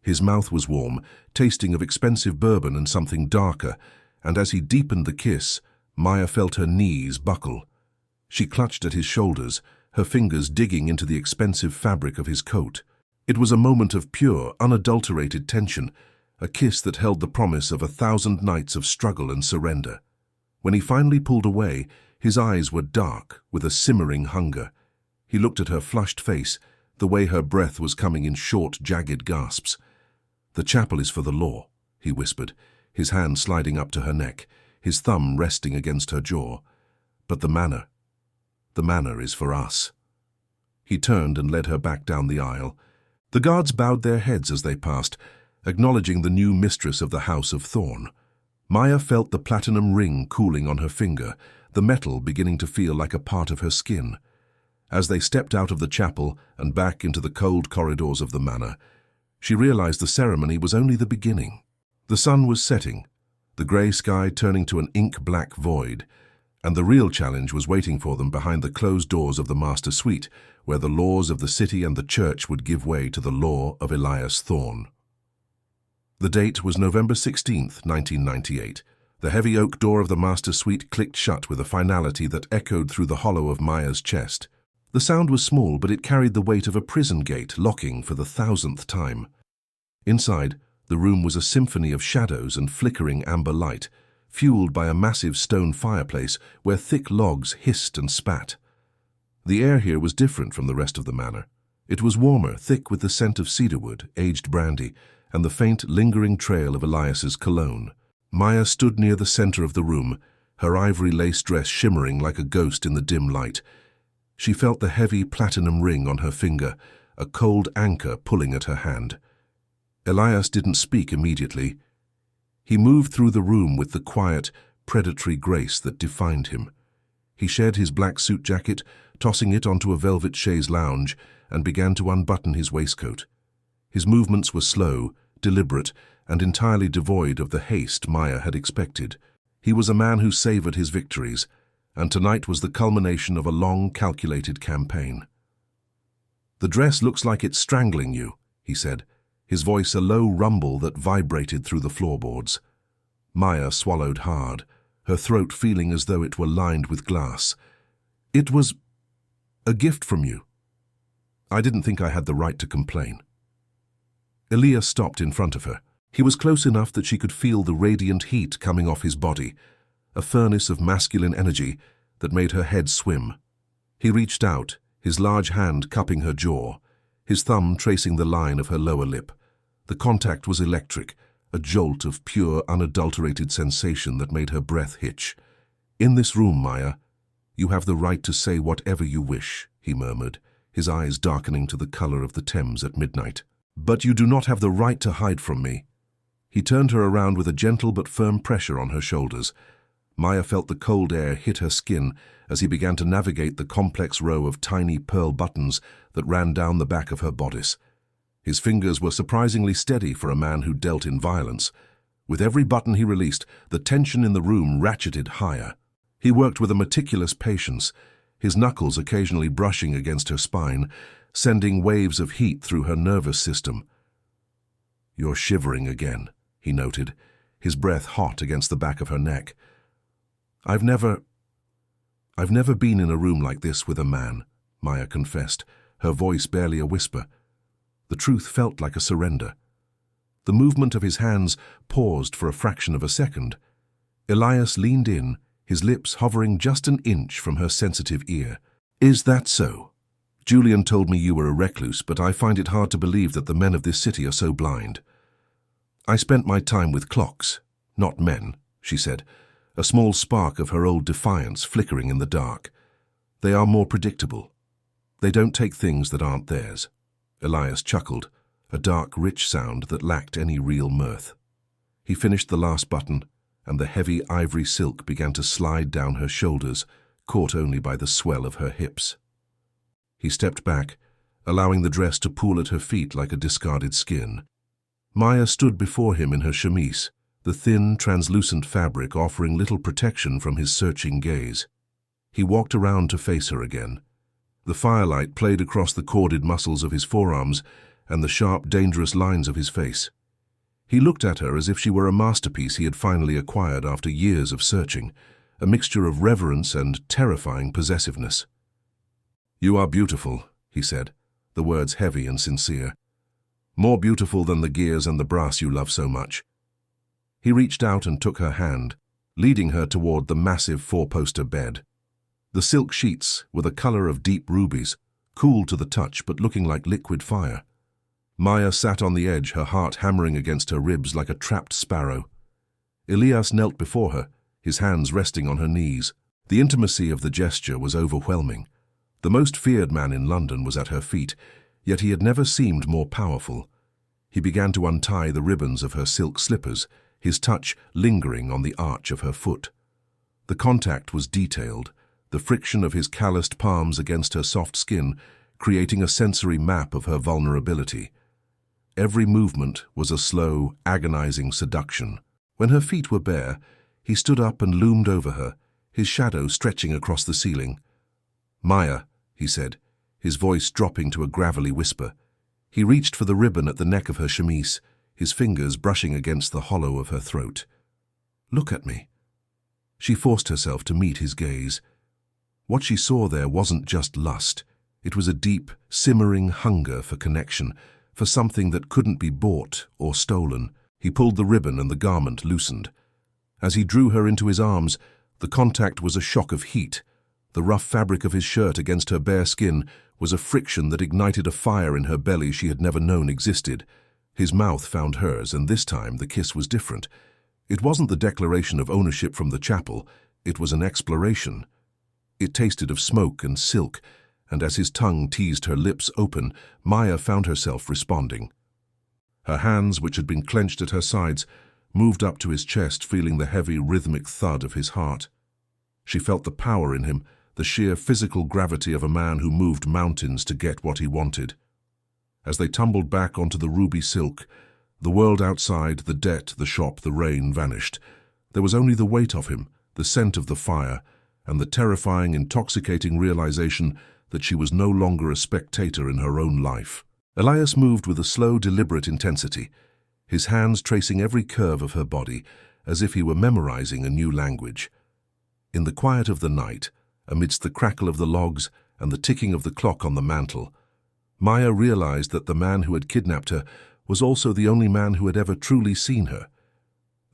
His mouth was warm, tasting of expensive bourbon and something darker, and as he deepened the kiss, Maya felt her knees buckle. She clutched at his shoulders, her fingers digging into the expensive fabric of his coat. It was a moment of pure, unadulterated tension, a kiss that held the promise of 1,000 nights of struggle and surrender. When he finally pulled away, his eyes were dark, with a simmering hunger. He looked at her flushed face, the way her breath was coming in short, jagged gasps. "The chapel is for the law," he whispered, his hand sliding up to her neck, his thumb resting against her jaw. "But the manor is for us." He turned and led her back down the aisle. The guards bowed their heads as they passed, acknowledging the new mistress of the House of Thorn. Maya felt the platinum ring cooling on her finger, the metal beginning to feel like a part of her skin. As they stepped out of the chapel and back into the cold corridors of the manor, she realized the ceremony was only the beginning. The sun was setting, the grey sky turning to an ink-black void, and the real challenge was waiting for them behind the closed doors of the master suite, where the laws of the city and the church would give way to the law of Elias Thorne. The date was November 16th, 1998. The heavy oak door of the master suite clicked shut with a finality that echoed through the hollow of Maya's chest. The sound was small, but it carried the weight of a prison gate locking for the 1,000th time. Inside, the room was a symphony of shadows and flickering amber light, fueled by a massive stone fireplace where thick logs hissed and spat. The air here was different from the rest of the manor. It was warmer, thick with the scent of cedarwood, aged brandy, and the faint, lingering trail of Elias's cologne. Maya stood near the center of the room, her ivory lace dress shimmering like a ghost in the dim light. She felt the heavy platinum ring on her finger, a cold anchor pulling at her hand. Elias didn't speak immediately. He moved through the room with the quiet, predatory grace that defined him. He shed his black suit jacket, tossing it onto a velvet chaise lounge, and began to unbutton his waistcoat. His movements were slow, deliberate, and entirely devoid of the haste Maya had expected. He was a man who savored his victories, and tonight was the culmination of a long, calculated campaign. "The dress looks like it's strangling you," he said, his voice a low rumble that vibrated through the floorboards. Maya swallowed hard, her throat feeling as though it were lined with glass. "It was a gift from you. I didn't think I had the right to complain." Elias stopped in front of her. He was close enough that she could feel the radiant heat coming off his body, a furnace of masculine energy that made her head swim. He reached out, his large hand cupping her jaw, his thumb tracing the line of her lower lip. The contact was electric, a jolt of pure, unadulterated sensation that made her breath hitch. "In this room, Maya, you have the right to say whatever you wish," he murmured, his eyes darkening to the color of the Thames at midnight. "But you do not have the right to hide from me." He turned her around with a gentle but firm pressure on her shoulders. Maya felt the cold air hit her skin as he began to navigate the complex row of tiny pearl buttons that ran down the back of her bodice. His fingers were surprisingly steady for a man who dealt in violence. With every button he released, the tension in the room ratcheted higher. He worked with a meticulous patience, his knuckles occasionally brushing against her spine, sending waves of heat through her nervous system. "You're shivering again," he noted, his breath hot against the back of her neck. I've never been in a room like this with a man," Maya confessed, her voice barely a whisper. The truth felt like a surrender. The movement of his hands paused for a fraction of a second. Elias leaned in, his lips hovering just an inch from her sensitive ear. "Is that so? Julian told me you were a recluse, but I find it hard to believe that the men of this city are so blind." "I spent my time with clocks, not men," she said, a small spark of her old defiance flickering in the dark. "They are more predictable. They don't take things that aren't theirs." Elias chuckled, a dark, rich sound that lacked any real mirth. He finished the last button, and the heavy ivory silk began to slide down her shoulders, caught only by the swell of her hips. He stepped back, allowing the dress to pool at her feet like a discarded skin. Maya stood before him in her chemise, the thin, translucent fabric offering little protection from his searching gaze. He walked around to face her again. The firelight played across the corded muscles of his forearms and the sharp, dangerous lines of his face. He looked at her as if she were a masterpiece he had finally acquired after years of searching, a mixture of reverence and terrifying possessiveness. "You are beautiful," he said, the words heavy and sincere. "More beautiful than the gears and the brass you love so much." He reached out and took her hand, leading her toward the massive four-poster bed. The silk sheets were the color of deep rubies, cool to the touch but looking like liquid fire. Maya sat on the edge, her heart hammering against her ribs like a trapped sparrow. Elias knelt before her, his hands resting on her knees. The intimacy of the gesture was overwhelming. The most feared man in London was at her feet, yet he had never seemed more powerful. He began to untie the ribbons of her silk slippers, his touch lingering on the arch of her foot. The contact was detailed, the friction of his calloused palms against her soft skin, creating a sensory map of her vulnerability. Every movement was a slow, agonizing seduction. When her feet were bare, he stood up and loomed over her, his shadow stretching across the ceiling. "Maya," he said, his voice dropping to a gravelly whisper. He reached for the ribbon at the neck of her chemise, his fingers brushing against the hollow of her throat. "Look at me." She forced herself to meet his gaze. What she saw there wasn't just lust. It was a deep, simmering hunger for connection, for something that couldn't be bought or stolen. He pulled the ribbon and the garment loosened. As he drew her into his arms, the contact was a shock of heat. The rough fabric of his shirt against her bare skin was a friction that ignited a fire in her belly she had never known existed. His mouth found hers, and this time the kiss was different. It wasn't the declaration of ownership from the chapel, it was an exploration. It tasted of smoke and silk, and as his tongue teased her lips open, Maya found herself responding. Her hands, which had been clenched at her sides, moved up to his chest, feeling the heavy, rhythmic thud of his heart. She felt the power in him, the sheer physical gravity of a man who moved mountains to get what he wanted. As they tumbled back onto the ruby silk, the world outside, the debt, the shop, the rain vanished. There was only the weight of him, the scent of the fire, and the terrifying, intoxicating realization that she was no longer a spectator in her own life. Elias moved with a slow, deliberate intensity, his hands tracing every curve of her body, as if he were memorizing a new language. In the quiet of the night, amidst the crackle of the logs and the ticking of the clock on the mantel, Maya realized that the man who had kidnapped her was also the only man who had ever truly seen her.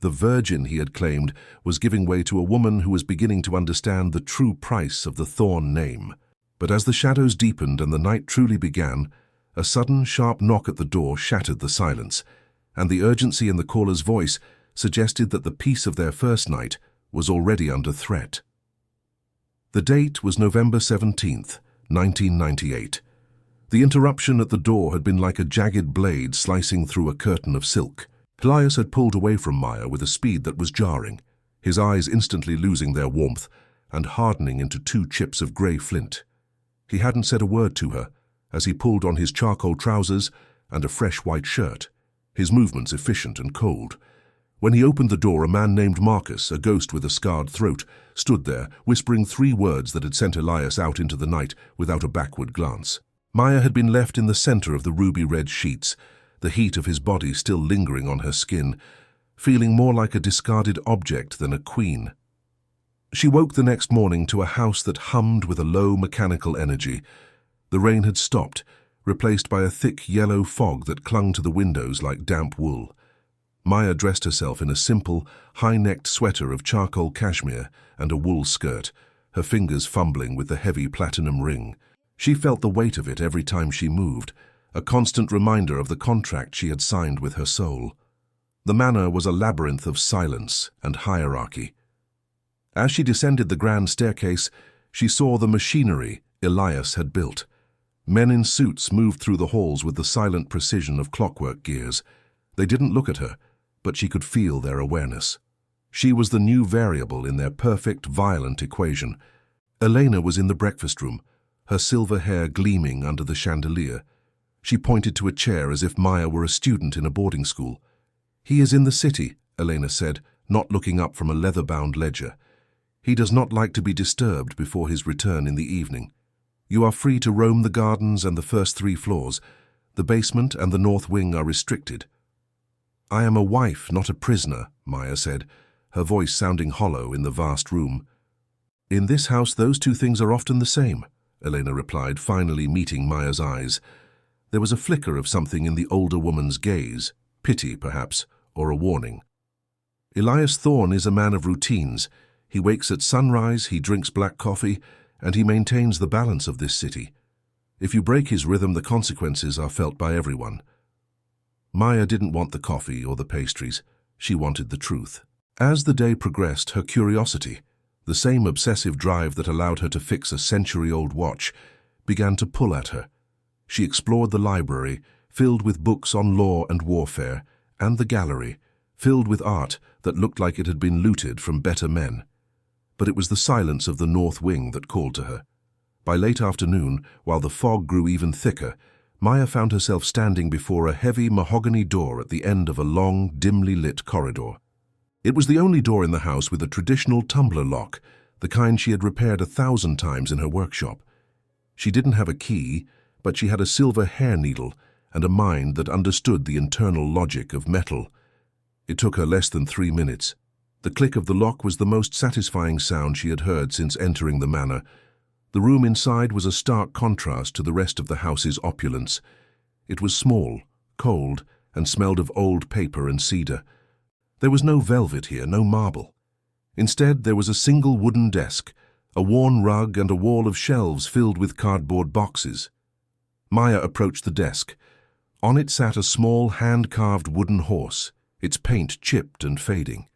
The virgin he had claimed was giving way to a woman who was beginning to understand the true price of the Thorn name. But as the shadows deepened and the night truly began, a sudden, sharp knock at the door shattered the silence, and the urgency in the caller's voice suggested that the peace of their first night was already under threat. The date was November 17th, 1998. The interruption at the door had been like a jagged blade slicing through a curtain of silk. Elias had pulled away from Maya with a speed that was jarring, his eyes instantly losing their warmth and hardening into 2 chips of grey flint. He hadn't said a word to her as he pulled on his charcoal trousers and a fresh white shirt, his movements efficient and cold. When he opened the door, a man named Marcus, a ghost with a scarred throat, stood there, whispering 3 words that had sent Elias out into the night without a backward glance. Maya had been left in the center of the ruby-red sheets, the heat of his body still lingering on her skin, feeling more like a discarded object than a queen. She woke the next morning to a house that hummed with a low mechanical energy. The rain had stopped, replaced by a thick yellow fog that clung to the windows like damp wool. Maya dressed herself in a simple, high-necked sweater of charcoal cashmere and a wool skirt, her fingers fumbling with the heavy platinum ring. She felt the weight of it every time she moved, a constant reminder of the contract she had signed with her soul. The manor was a labyrinth of silence and hierarchy. As she descended the grand staircase, she saw the machinery Elias had built. Men in suits moved through the halls with the silent precision of clockwork gears. They didn't look at her, but she could feel their awareness. She was the new variable in their perfect, violent equation. Elena was in the breakfast room, her silver hair gleaming under the chandelier. She pointed to a chair as if Maya were a student in a boarding school. "He is in the city," Elena said, not looking up from a leather-bound ledger. "He does not like to be disturbed before his return in the evening. You are free to roam the gardens and the first 3 floors. The basement and the north wing are restricted." "I am a wife, not a prisoner," Maya said, her voice sounding hollow in the vast room. "In this house, those 2 things are often the same," Elena replied, finally meeting Maya's eyes. There was a flicker of something in the older woman's gaze, pity perhaps, or a warning. "Elias Thorn is a man of routines. He wakes at sunrise, he drinks black coffee, and he maintains the balance of this city. If you break his rhythm, the consequences are felt by everyone." Maya didn't want the coffee or the pastries. She wanted the truth. As the day progressed, her curiosity, the same obsessive drive that allowed her to fix a century-old watch, began to pull at her. She explored the library, filled with books on law and warfare, and the gallery, filled with art that looked like it had been looted from better men. But it was the silence of the north wing that called to her. By late afternoon, while the fog grew even thicker, Maya found herself standing before a heavy mahogany door at the end of a long, dimly lit corridor. It was the only door in the house with a traditional tumbler lock, the kind she had repaired 1,000 times in her workshop. She didn't have a key, but she had a silver hair needle and a mind that understood the internal logic of metal. It took her less than 3 minutes. The click of the lock was the most satisfying sound she had heard since entering the manor. The room inside was a stark contrast to the rest of the house's opulence. It was small, cold, and smelled of old paper and cedar. There was no velvet here, no marble. Instead, there was a single wooden desk, a worn rug, and a wall of shelves filled with cardboard boxes. Maya approached the desk. On it sat a small, hand-carved wooden horse, its paint chipped and fading.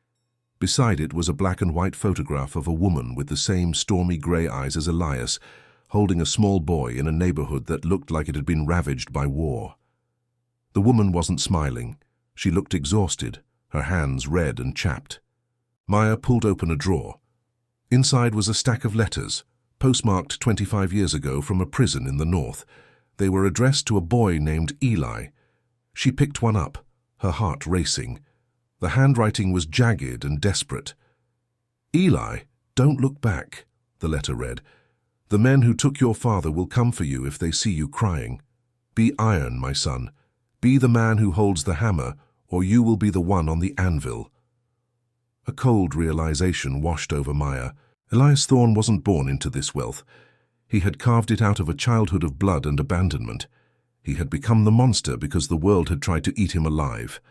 Beside it was a black and white photograph of a woman with the same stormy grey eyes as Elias, holding a small boy in a neighborhood that looked like it had been ravaged by war. The woman wasn't smiling. She looked exhausted, her hands red and chapped. Maya pulled open a drawer. Inside was a stack of letters, postmarked 25 years ago from a prison in the north. They were addressed to a boy named Eli. She picked one up, her heart racing. The handwriting was jagged and desperate. "Eli, don't look back. the letter read. "The men who took your father will come for you if they see you crying. Be iron, my son. Be the man who holds the hammer, or you will be the one on the anvil." A cold realization washed over Maya. Elias Thorne wasn't born into this wealth. He had carved it out of a childhood of blood and abandonment. He had become the monster because the world had tried to eat him alive.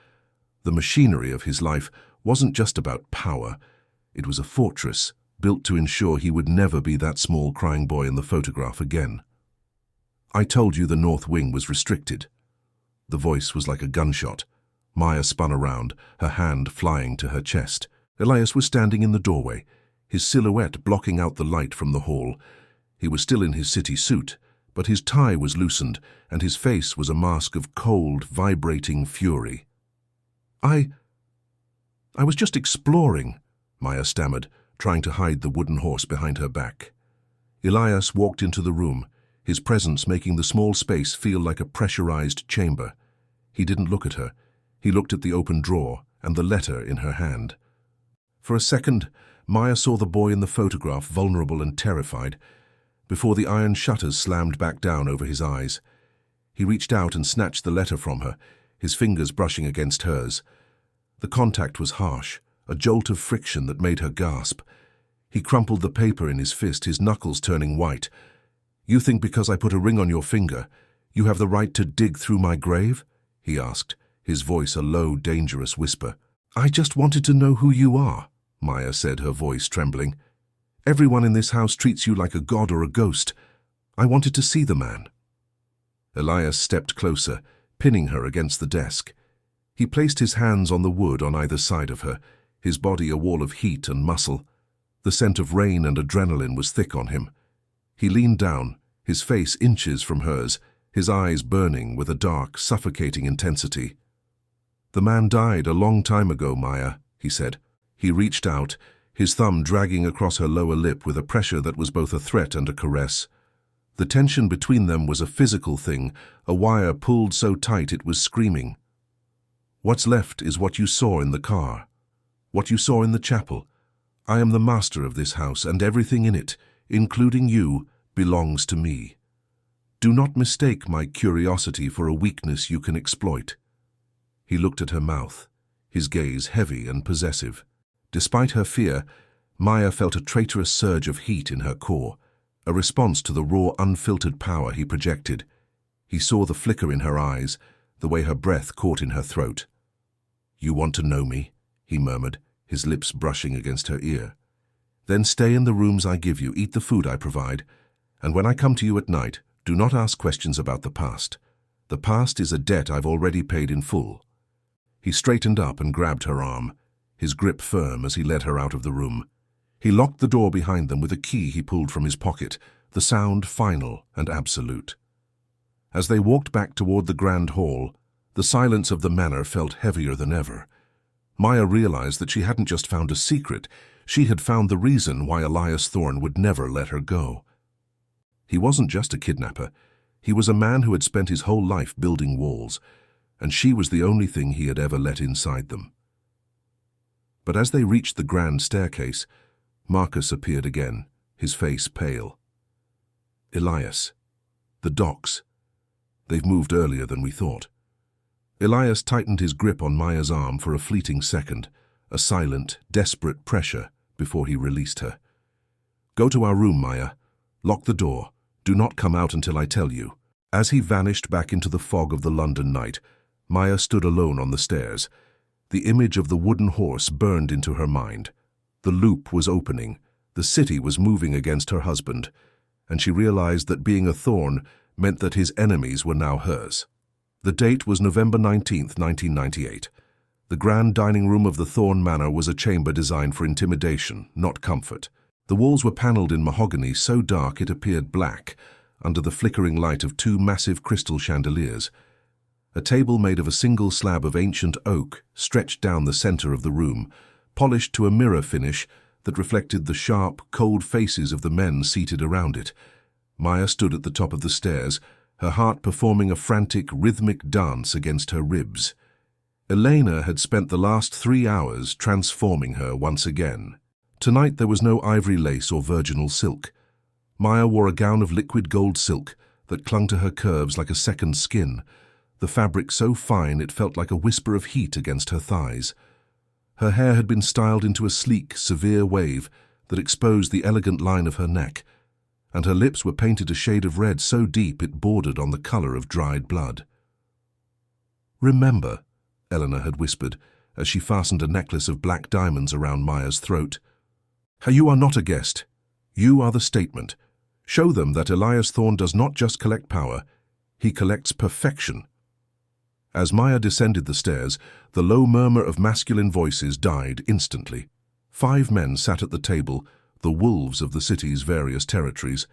The machinery of his life wasn't just about power. It was a fortress built to ensure he would never be that small crying boy in the photograph again. "I told you the North Wing was restricted." The voice was like a gunshot. Maya spun around, her hand flying to her chest. Elias was standing in the doorway, his silhouette blocking out the light from the hall. He was still in his city suit, but his tie was loosened, and his face was a mask of cold, vibrating fury. I was just exploring," Maya stammered, trying to hide the wooden horse behind her back. Elias walked into the room, his presence making the small space feel like a pressurized chamber. He didn't look at her. He looked at the open drawer and the letter in her hand. For a second, Maya saw the boy in the photograph vulnerable and terrified, before the iron shutters slammed back down over his eyes. He reached out and snatched the letter from her, his fingers brushing against hers. The contact was harsh, a jolt of friction that made her gasp. He crumpled the paper in his fist, his knuckles turning white. "You think because I put a ring on your finger, you have the right to dig through my grave?" he asked, his voice a low, dangerous whisper. "I just wanted to know who you are," Maya said, her voice trembling. "Everyone in this house treats you like a god or a ghost. I wanted to see the man." Elias stepped closer, pinning her against the desk. He placed his hands on the wood on either side of her, his body a wall of heat and muscle. The scent of rain and adrenaline was thick on him. He leaned down, his face inches from hers, his eyes burning with a dark, suffocating intensity. "The man died a long time ago, Maya," he said. He reached out, his thumb dragging across her lower lip with a pressure that was both a threat and a caress. The tension between them was a physical thing, a wire pulled so tight it was screaming. "What's left is what you saw in the car, what you saw in the chapel. I am the master of this house, and everything in it, including you, belongs to me. Do not mistake my curiosity for a weakness you can exploit." He looked at her mouth, his gaze heavy and possessive. Despite her fear, Maya felt a traitorous surge of heat in her core, a response to the raw, unfiltered power he projected. He saw the flicker in her eyes, the way her breath caught in her throat. "You want to know me?" he murmured, his lips brushing against her ear. "Then stay in the rooms I give you, eat the food I provide, and when I come to you at night, do not ask questions about the past. The past is a debt I've already paid in full." He straightened up and grabbed her arm, his grip firm as he led her out of the room. He locked the door behind them with a key he pulled from his pocket, the sound final and absolute. As they walked back toward the grand hall, the silence of the manor felt heavier than ever. Maya realized that she hadn't just found a secret, she had found the reason why Elias Thorne would never let her go. He wasn't just a kidnapper. He was a man who had spent his whole life building walls, and she was the only thing he had ever let inside them. But as they reached the grand staircase, Marcus appeared again, his face pale. "Elias, the docks. They've moved earlier than we thought." Elias tightened his grip on Maya's arm for a fleeting second, a silent, desperate pressure before he released her. "Go to our room, Maya. Lock the door. Do not come out until I tell you." As he vanished back into the fog of the London night, Maya stood alone on the stairs. The image of the wooden horse burned into her mind. The loop was opening. The city was moving against her husband, and she realized that being a Thorne meant that his enemies were now hers. The date was November 19th, 1998. The grand dining room of the Thorne Manor was a chamber designed for intimidation, not comfort. The walls were paneled in mahogany so dark it appeared black, under the flickering light of two massive crystal chandeliers. A table made of a single slab of ancient oak stretched down the center of the room, polished to a mirror finish that reflected the sharp, cold faces of the men seated around it. Maya stood at the top of the stairs, her heart performing a frantic, rhythmic dance against her ribs. Elena had spent the last 3 hours transforming her once again. Tonight there was no ivory lace or virginal silk. Maya wore a gown of liquid gold silk that clung to her curves like a second skin, the fabric so fine it felt like a whisper of heat against her thighs. Her hair had been styled into a sleek, severe wave that exposed the elegant line of her neck, and her lips were painted a shade of red so deep it bordered on the color of dried blood. "Remember," Eleanor had whispered as she fastened a necklace of black diamonds around Maya's throat. "You are not a guest. You are the statement. Show them that Elias Thorne does not just collect power, he collects perfection." As Maya descended the stairs, the low murmur of masculine voices died instantly. 5 men sat at the table, the wolves of the city's various territories.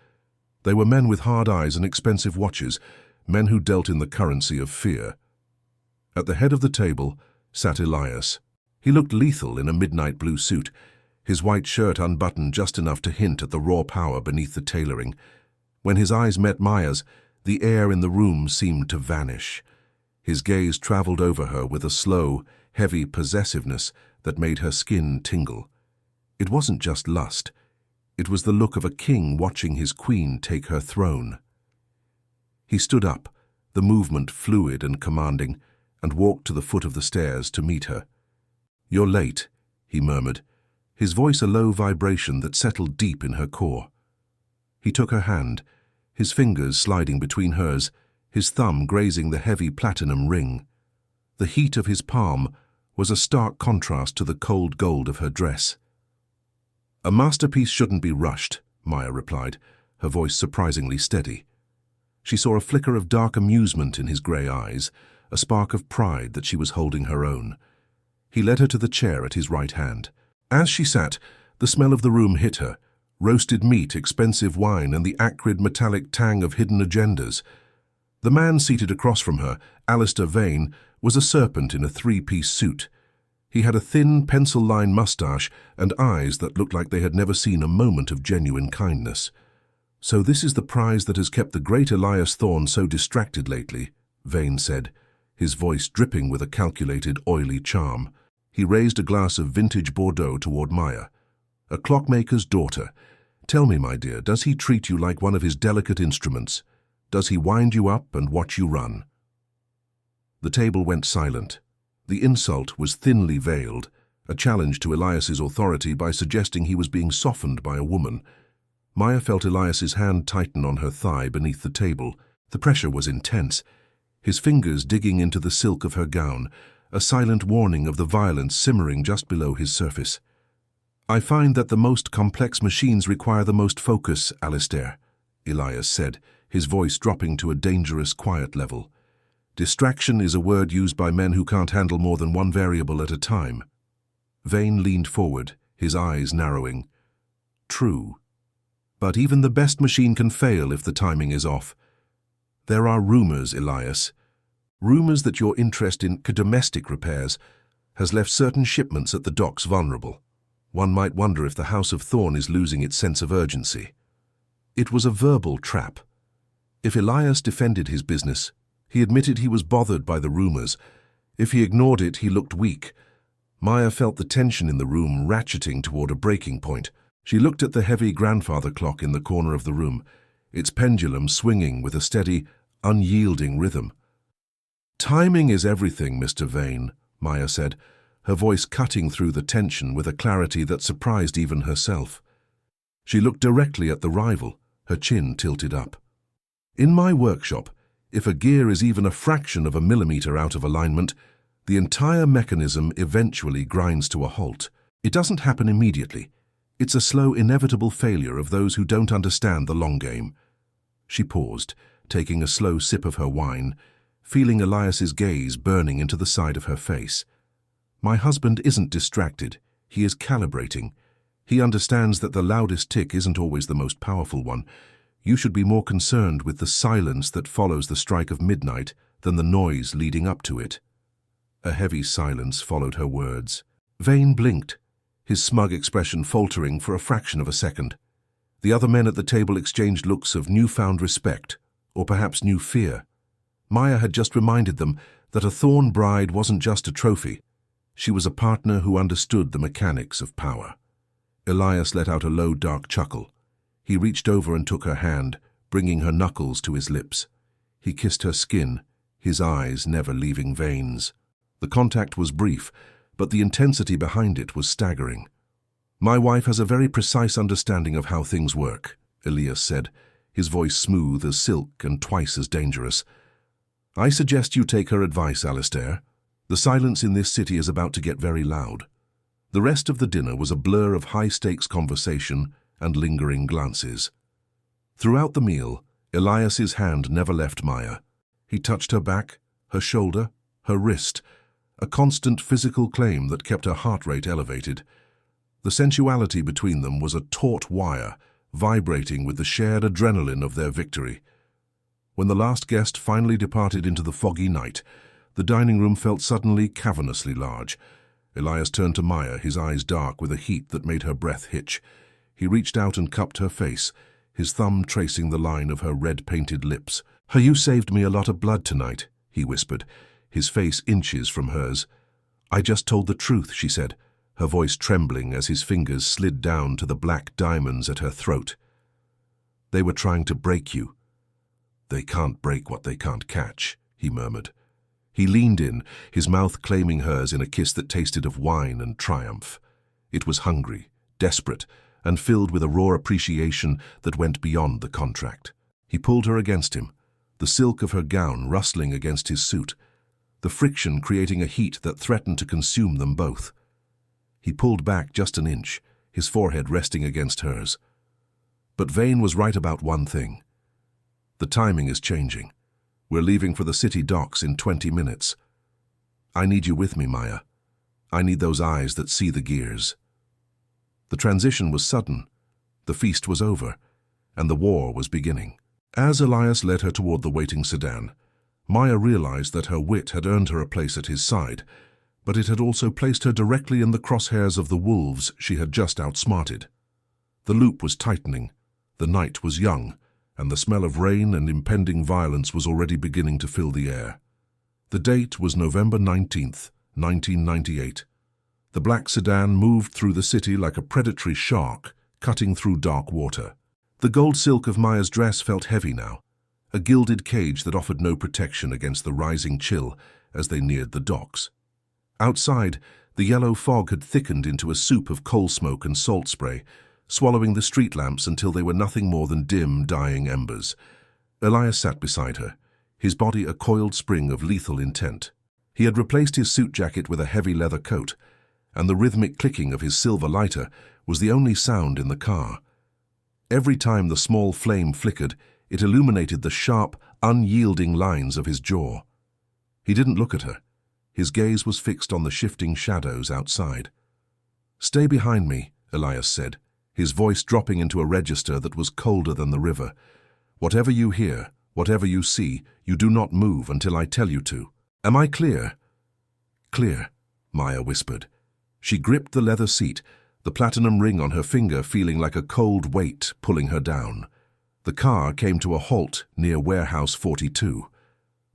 They were men with hard eyes and expensive watches, men who dealt in the currency of fear. At the head of the table sat Elias. He looked lethal in a midnight blue suit, his white shirt unbuttoned just enough to hint at the raw power beneath the tailoring. When his eyes met Maya's, the air in the room seemed to vanish. His gaze traveled over her with a slow, heavy possessiveness that made her skin tingle. It wasn't just lust. It was the look of a king watching his queen take her throne. He stood up, the movement fluid and commanding, and walked to the foot of the stairs to meet her. "You're late," he murmured, his voice a low vibration that settled deep in her core. He took her hand, his fingers sliding between hers, his thumb grazing the heavy platinum ring. The heat of his palm was a stark contrast to the cold gold of her dress. "A masterpiece shouldn't be rushed," Maya replied, her voice surprisingly steady. She saw a flicker of dark amusement in his grey eyes, a spark of pride that she was holding her own. He led her to the chair at his right hand. As she sat, the smell of the room hit her, roasted meat, expensive wine, and the acrid metallic tang of hidden agendas. The man seated across from her, Alistair Vane, was a serpent in a 3-piece suit. He had a thin, pencil-lined mustache and eyes that looked like they had never seen a moment of genuine kindness. "So this is the prize that has kept the great Elias Thorne so distracted lately," Vane said, his voice dripping with a calculated, oily charm. He raised a glass of vintage Bordeaux toward Maya. "A clockmaker's daughter. Tell me, my dear, does he treat you like one of his delicate instruments? Does he wind you up and watch you run?" The table went silent. The insult was thinly veiled, a challenge to Elias's authority by suggesting he was being softened by a woman. Maya felt Elias's hand tighten on her thigh beneath the table. The pressure was intense, his fingers digging into the silk of her gown, a silent warning of the violence simmering just below his surface. "I find that the most complex machines require the most focus, Alistair," Elias said, his voice dropping to a dangerous, quiet level. "Distraction is a word used by men who can't handle more than one variable at a time." Vane leaned forward, his eyes narrowing. "True. But even the best machine can fail if the timing is off. There are rumors, Elias. Rumors that your interest in domestic repairs has left certain shipments at the docks vulnerable. One might wonder if the House of Thorne is losing its sense of urgency." It was a verbal trap. If Elias defended his business, he admitted he was bothered by the rumors. If he ignored it, he looked weak. Maya felt the tension in the room ratcheting toward a breaking point. She looked at the heavy grandfather clock in the corner of the room, its pendulum swinging with a steady, unyielding rhythm. "Timing is everything, Mr. Vane," Maya said, her voice cutting through the tension with a clarity that surprised even herself. She looked directly at the rival, her chin tilted up. "In my workshop, if a gear is even a fraction of a millimeter out of alignment, the entire mechanism eventually grinds to a halt. It doesn't happen immediately. It's a slow, inevitable failure of those who don't understand the long game." She paused, taking a slow sip of her wine, feeling Elias's gaze burning into the side of her face. "My husband isn't distracted. He is calibrating. He understands that the loudest tick isn't always the most powerful one. You should be more concerned with the silence that follows the strike of midnight than the noise leading up to it." A heavy silence followed her words. Vane blinked, his smug expression faltering for a fraction of a second. The other men at the table exchanged looks of newfound respect, or perhaps new fear. Maya had just reminded them that a Thorne bride wasn't just a trophy. She was a partner who understood the mechanics of power. Elias let out a low, dark chuckle. He reached over and took her hand, bringing her knuckles to his lips. He kissed her skin, his eyes never leaving Vane's. The contact was brief, but the intensity behind it was staggering. "My wife has a very precise understanding of how things work," Elias said, his voice smooth as silk and twice as dangerous. "I suggest you take her advice, Alistair. The silence in this city is about to get very loud." The rest of the dinner was a blur of high-stakes conversation and lingering glances. Throughout the meal, Elias's hand never left Maya. He touched her back, her shoulder, her wrist, a constant physical claim that kept her heart rate elevated. The sensuality between them was a taut wire, vibrating with the shared adrenaline of their victory. When the last guest finally departed into the foggy night, the dining room felt suddenly cavernously large. Elias turned to Maya, his eyes dark with a heat that made her breath hitch. He reached out and cupped her face, his thumb tracing the line of her red-painted lips. "You saved me a lot of blood tonight," he whispered, his face inches from hers. "I just told the truth," she said, her voice trembling as his fingers slid down to the black diamonds at her throat. "They were trying to break you." "They can't break what they can't catch," he murmured. He leaned in, his mouth claiming hers in a kiss that tasted of wine and triumph. It was hungry, desperate, and filled with a raw appreciation that went beyond the contract. He pulled her against him, the silk of her gown rustling against his suit, the friction creating a heat that threatened to consume them both. He pulled back just an inch, his forehead resting against hers. But Vane was right about one thing. The timing is changing. We're leaving for the city docks in 20 minutes. I need you with me, Maya. I need those eyes that see the gears. The transition was sudden. The feast was over, and the war was beginning. As Elias led her toward the waiting sedan, Maya realized that her wit had earned her a place at his side, but it had also placed her directly in the crosshairs of the wolves she had just outsmarted. The loop was tightening, the night was young, and the smell of rain and impending violence was already beginning to fill the air. The date was November 19th, 1998. The black sedan moved through the city like a predatory shark, cutting through dark water. The gold silk of Maya's dress felt heavy now, a gilded cage that offered no protection against the rising chill as they neared the docks. Outside, the yellow fog had thickened into a soup of coal smoke and salt spray, swallowing the street lamps until they were nothing more than dim, dying embers. Elias sat beside her, his body a coiled spring of lethal intent. He had replaced his suit jacket with a heavy leather coat, and the rhythmic clicking of his silver lighter was the only sound in the car. Every time the small flame flickered, it illuminated the sharp, unyielding lines of his jaw. He didn't look at her. His gaze was fixed on the shifting shadows outside. "Stay behind me," Elias said, his voice dropping into a register that was colder than the river. "Whatever you hear, whatever you see, you do not move until I tell you to. Am I clear?" "Clear," Maya whispered. She gripped the leather seat, the platinum ring on her finger feeling like a cold weight pulling her down. The car came to a halt near Warehouse 42.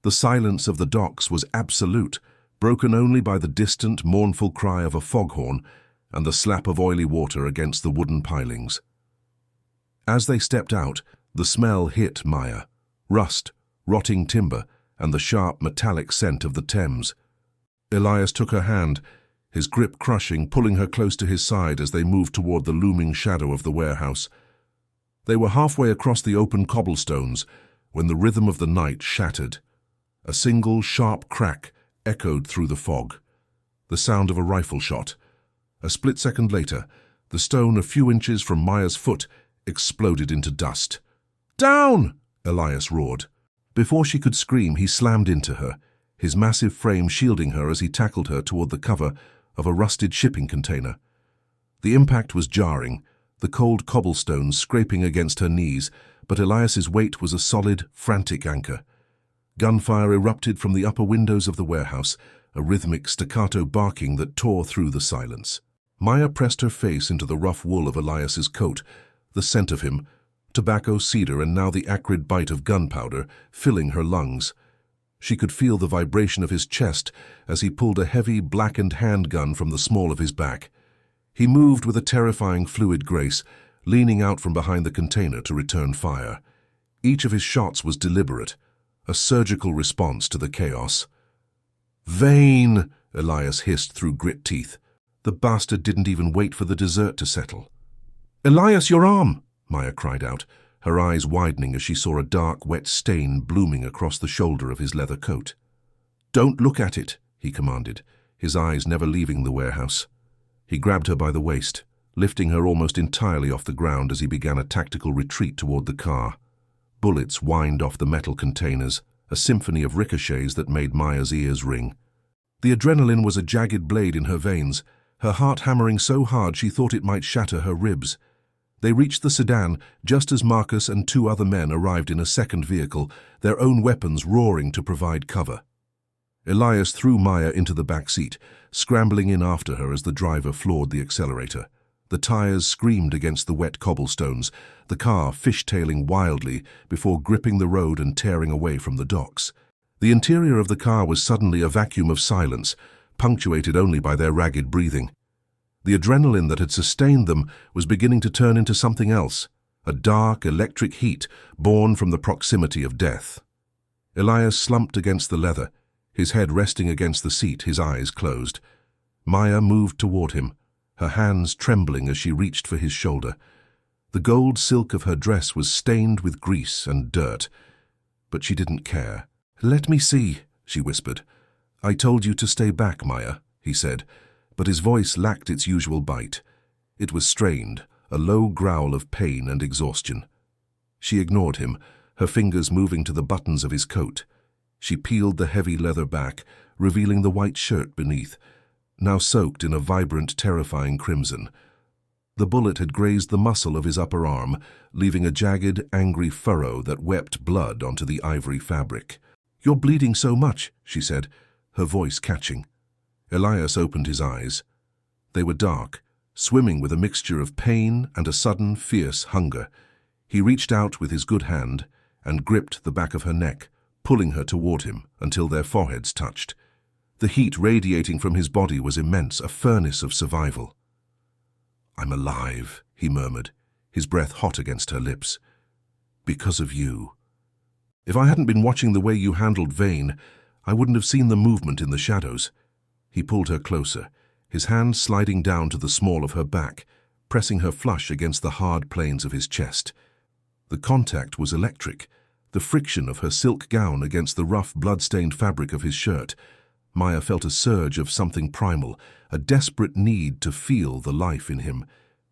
The silence of the docks was absolute, broken only by the distant, mournful cry of a foghorn and the slap of oily water against the wooden pilings. As they stepped out, the smell hit Maya: rust, rotting timber, and the sharp metallic scent of the Thames. Elias took her hand, his grip crushing, pulling her close to his side as they moved toward the looming shadow of the warehouse. They were halfway across the open cobblestones when the rhythm of the night shattered. A single sharp crack echoed through the fog, the sound of a rifle shot. A split second later, the stone a few inches from Maya's foot exploded into dust. "Down!" Elias roared. Before she could scream, he slammed into her, his massive frame shielding her as he tackled her toward the cover of a rusted shipping container. The impact was jarring, the cold cobblestones scraping against her knees, but Elias's weight was a solid, frantic anchor. Gunfire erupted from the upper windows of the warehouse, a rhythmic staccato barking that tore through the silence. Maya pressed her face into the rough wool of Elias's coat, the scent of him, tobacco, cedar, and now the acrid bite of gunpowder, filling her lungs. She could feel the vibration of his chest as he pulled a heavy, blackened handgun from the small of his back. He moved with a terrifying fluid grace, leaning out from behind the container to return fire. Each of his shots was deliberate, a surgical response to the chaos. "Vane!" Elias hissed through grit teeth. The bastard didn't even wait for the dessert to settle. "Elias, your arm!" Maya cried out, her eyes widening as she saw a dark, wet stain blooming across the shoulder of his leather coat. "Don't look at it," he commanded, his eyes never leaving the warehouse. He grabbed her by the waist, lifting her almost entirely off the ground as he began a tactical retreat toward the car. Bullets whined off the metal containers, a symphony of ricochets that made Maya's ears ring. The adrenaline was a jagged blade in her veins, her heart hammering so hard she thought it might shatter her ribs. They reached the sedan just as Marcus and two other men arrived in a second vehicle, their own weapons roaring to provide cover. Elias threw Maya into the back seat, scrambling in after her as the driver floored the accelerator. The tires screamed against the wet cobblestones, the car fishtailing wildly before gripping the road and tearing away from the docks. The interior of the car was suddenly a vacuum of silence, punctuated only by their ragged breathing. The adrenaline that had sustained them was beginning to turn into something else, a dark, electric heat born from the proximity of death. Elias slumped against the leather, his head resting against the seat, his eyes closed. Maya moved toward him, her hands trembling as she reached for his shoulder. The gold silk of her dress was stained with grease and dirt, but she didn't care. "Let me see," she whispered. "I told you to stay back, Maya," he said, but his voice lacked its usual bite. It was strained, a low growl of pain and exhaustion. She ignored him, her fingers moving to the buttons of his coat. She peeled the heavy leather back, revealing the white shirt beneath, now soaked in a vibrant, terrifying crimson. The bullet had grazed the muscle of his upper arm, leaving a jagged, angry furrow that wept blood onto the ivory fabric. "You're bleeding so much," she said, her voice catching. Elias opened his eyes. They were dark, swimming with a mixture of pain and a sudden, fierce hunger. He reached out with his good hand and gripped the back of her neck, pulling her toward him until their foreheads touched. The heat radiating from his body was immense, a furnace of survival. "I'm alive," he murmured, his breath hot against her lips. "Because of you. If I hadn't been watching the way you handled Vane, I wouldn't have seen the movement in the shadows." He pulled her closer, his hand sliding down to the small of her back, pressing her flush against the hard planes of his chest. The contact was electric, the friction of her silk gown against the rough, blood-stained fabric of his shirt. Maya felt a surge of something primal, a desperate need to feel the life in him.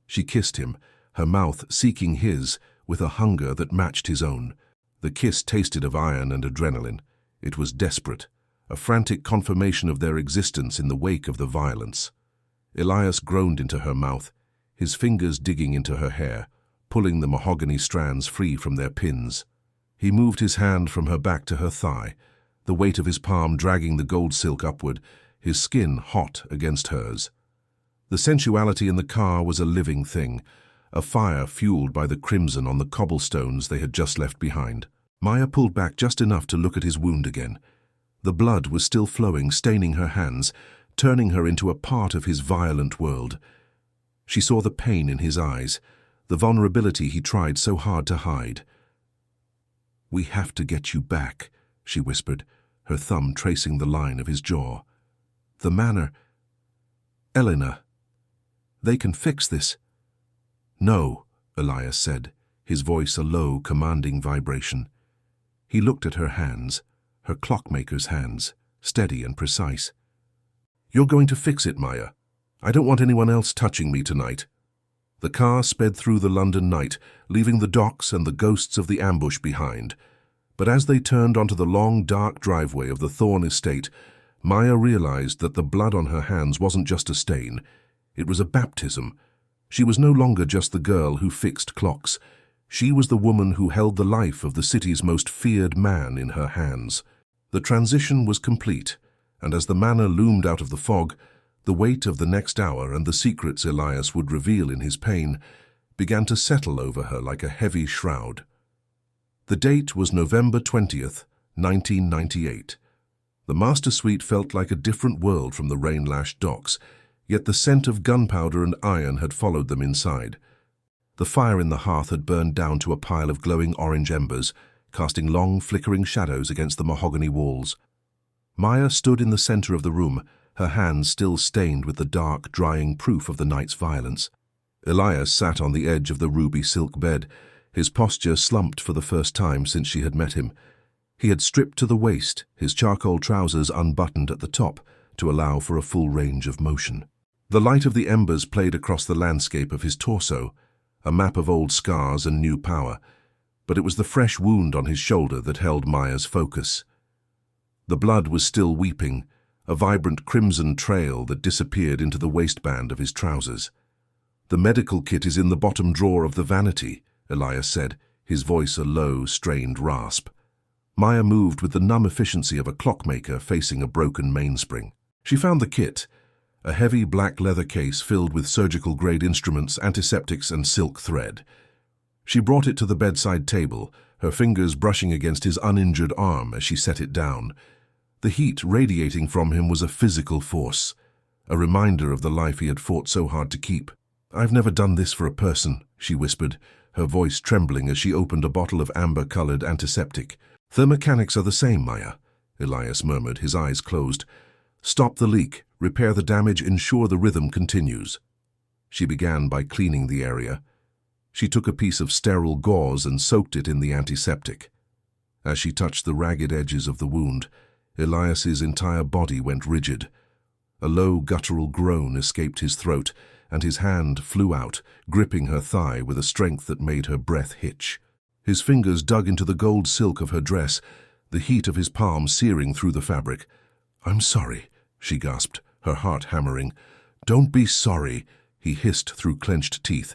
She kissed him, her mouth seeking his with a hunger that matched his own. The kiss tasted of iron and adrenaline. It was desperate, a frantic confirmation of their existence in the wake of the violence. Elias groaned into her mouth, his fingers digging into her hair, pulling the mahogany strands free from their pins. He moved his hand from her back to her thigh, the weight of his palm dragging the gold silk upward, his skin hot against hers. The sensuality in the car was a living thing, a fire fueled by the crimson on the cobblestones they had just left behind. Maya pulled back just enough to look at his wound again. The blood was still flowing, staining her hands, turning her into a part of his violent world. She saw the pain in his eyes, the vulnerability he tried so hard to hide. "We have to get you back," she whispered, her thumb tracing the line of his jaw. "The manor. Elena. They can fix this." "No," Elias said, his voice a low, commanding vibration. He looked at her hands, her clockmaker's hands, steady and precise. "You're going to fix it, Maya. I don't want anyone else touching me tonight." The car sped through the London night, leaving the docks and the ghosts of the ambush behind. But as they turned onto the long, dark driveway of the Thorne estate, Maya realized that the blood on her hands wasn't just a stain. It was a baptism. She was no longer just the girl who fixed clocks. She was the woman who held the life of the city's most feared man in her hands. The transition was complete, and as the manor loomed out of the fog, the weight of the next hour and the secrets Elias would reveal in his pain began to settle over her like a heavy shroud. The date was November 20th, 1998. The master suite felt like a different world from the rain-lashed docks, yet the scent of gunpowder and iron had followed them inside. The fire in the hearth had burned down to a pile of glowing orange embers, casting long, flickering shadows against the mahogany walls. Maya stood in the center of the room, her hands still stained with the dark, drying proof of the night's violence. Elias sat on the edge of the ruby silk bed, his posture slumped for the first time since she had met him. He had stripped to the waist, his charcoal trousers unbuttoned at the top to allow for a full range of motion. The light of the embers played across the landscape of his torso, a map of old scars and new power, but it was the fresh wound on his shoulder that held Maya's focus. The blood was still weeping, a vibrant crimson trail that disappeared into the waistband of his trousers. "The medical kit is in the bottom drawer of the vanity," Elias said, his voice a low, strained rasp. Maya moved with the numb efficiency of a clockmaker facing a broken mainspring. She found the kit, a heavy black leather case filled with surgical-grade instruments, antiseptics, and silk thread. She brought it to the bedside table, her fingers brushing against his uninjured arm as she set it down. The heat radiating from him was a physical force, a reminder of the life he had fought so hard to keep. "I've never done this for a person," she whispered, her voice trembling as she opened a bottle of amber-colored antiseptic. "Thermomechanics are the same, Maya," Elias murmured, his eyes closed. "Stop the leak, repair the damage, ensure the rhythm continues." She began by cleaning the area. She took a piece of sterile gauze and soaked it in the antiseptic. As she touched the ragged edges of the wound, Elias's entire body went rigid. A low guttural groan escaped his throat, and his hand flew out, gripping her thigh with a strength that made her breath hitch. His fingers dug into the gold silk of her dress, the heat of his palm searing through the fabric. "I'm sorry," she gasped, her heart hammering. "Don't be sorry," he hissed through clenched teeth.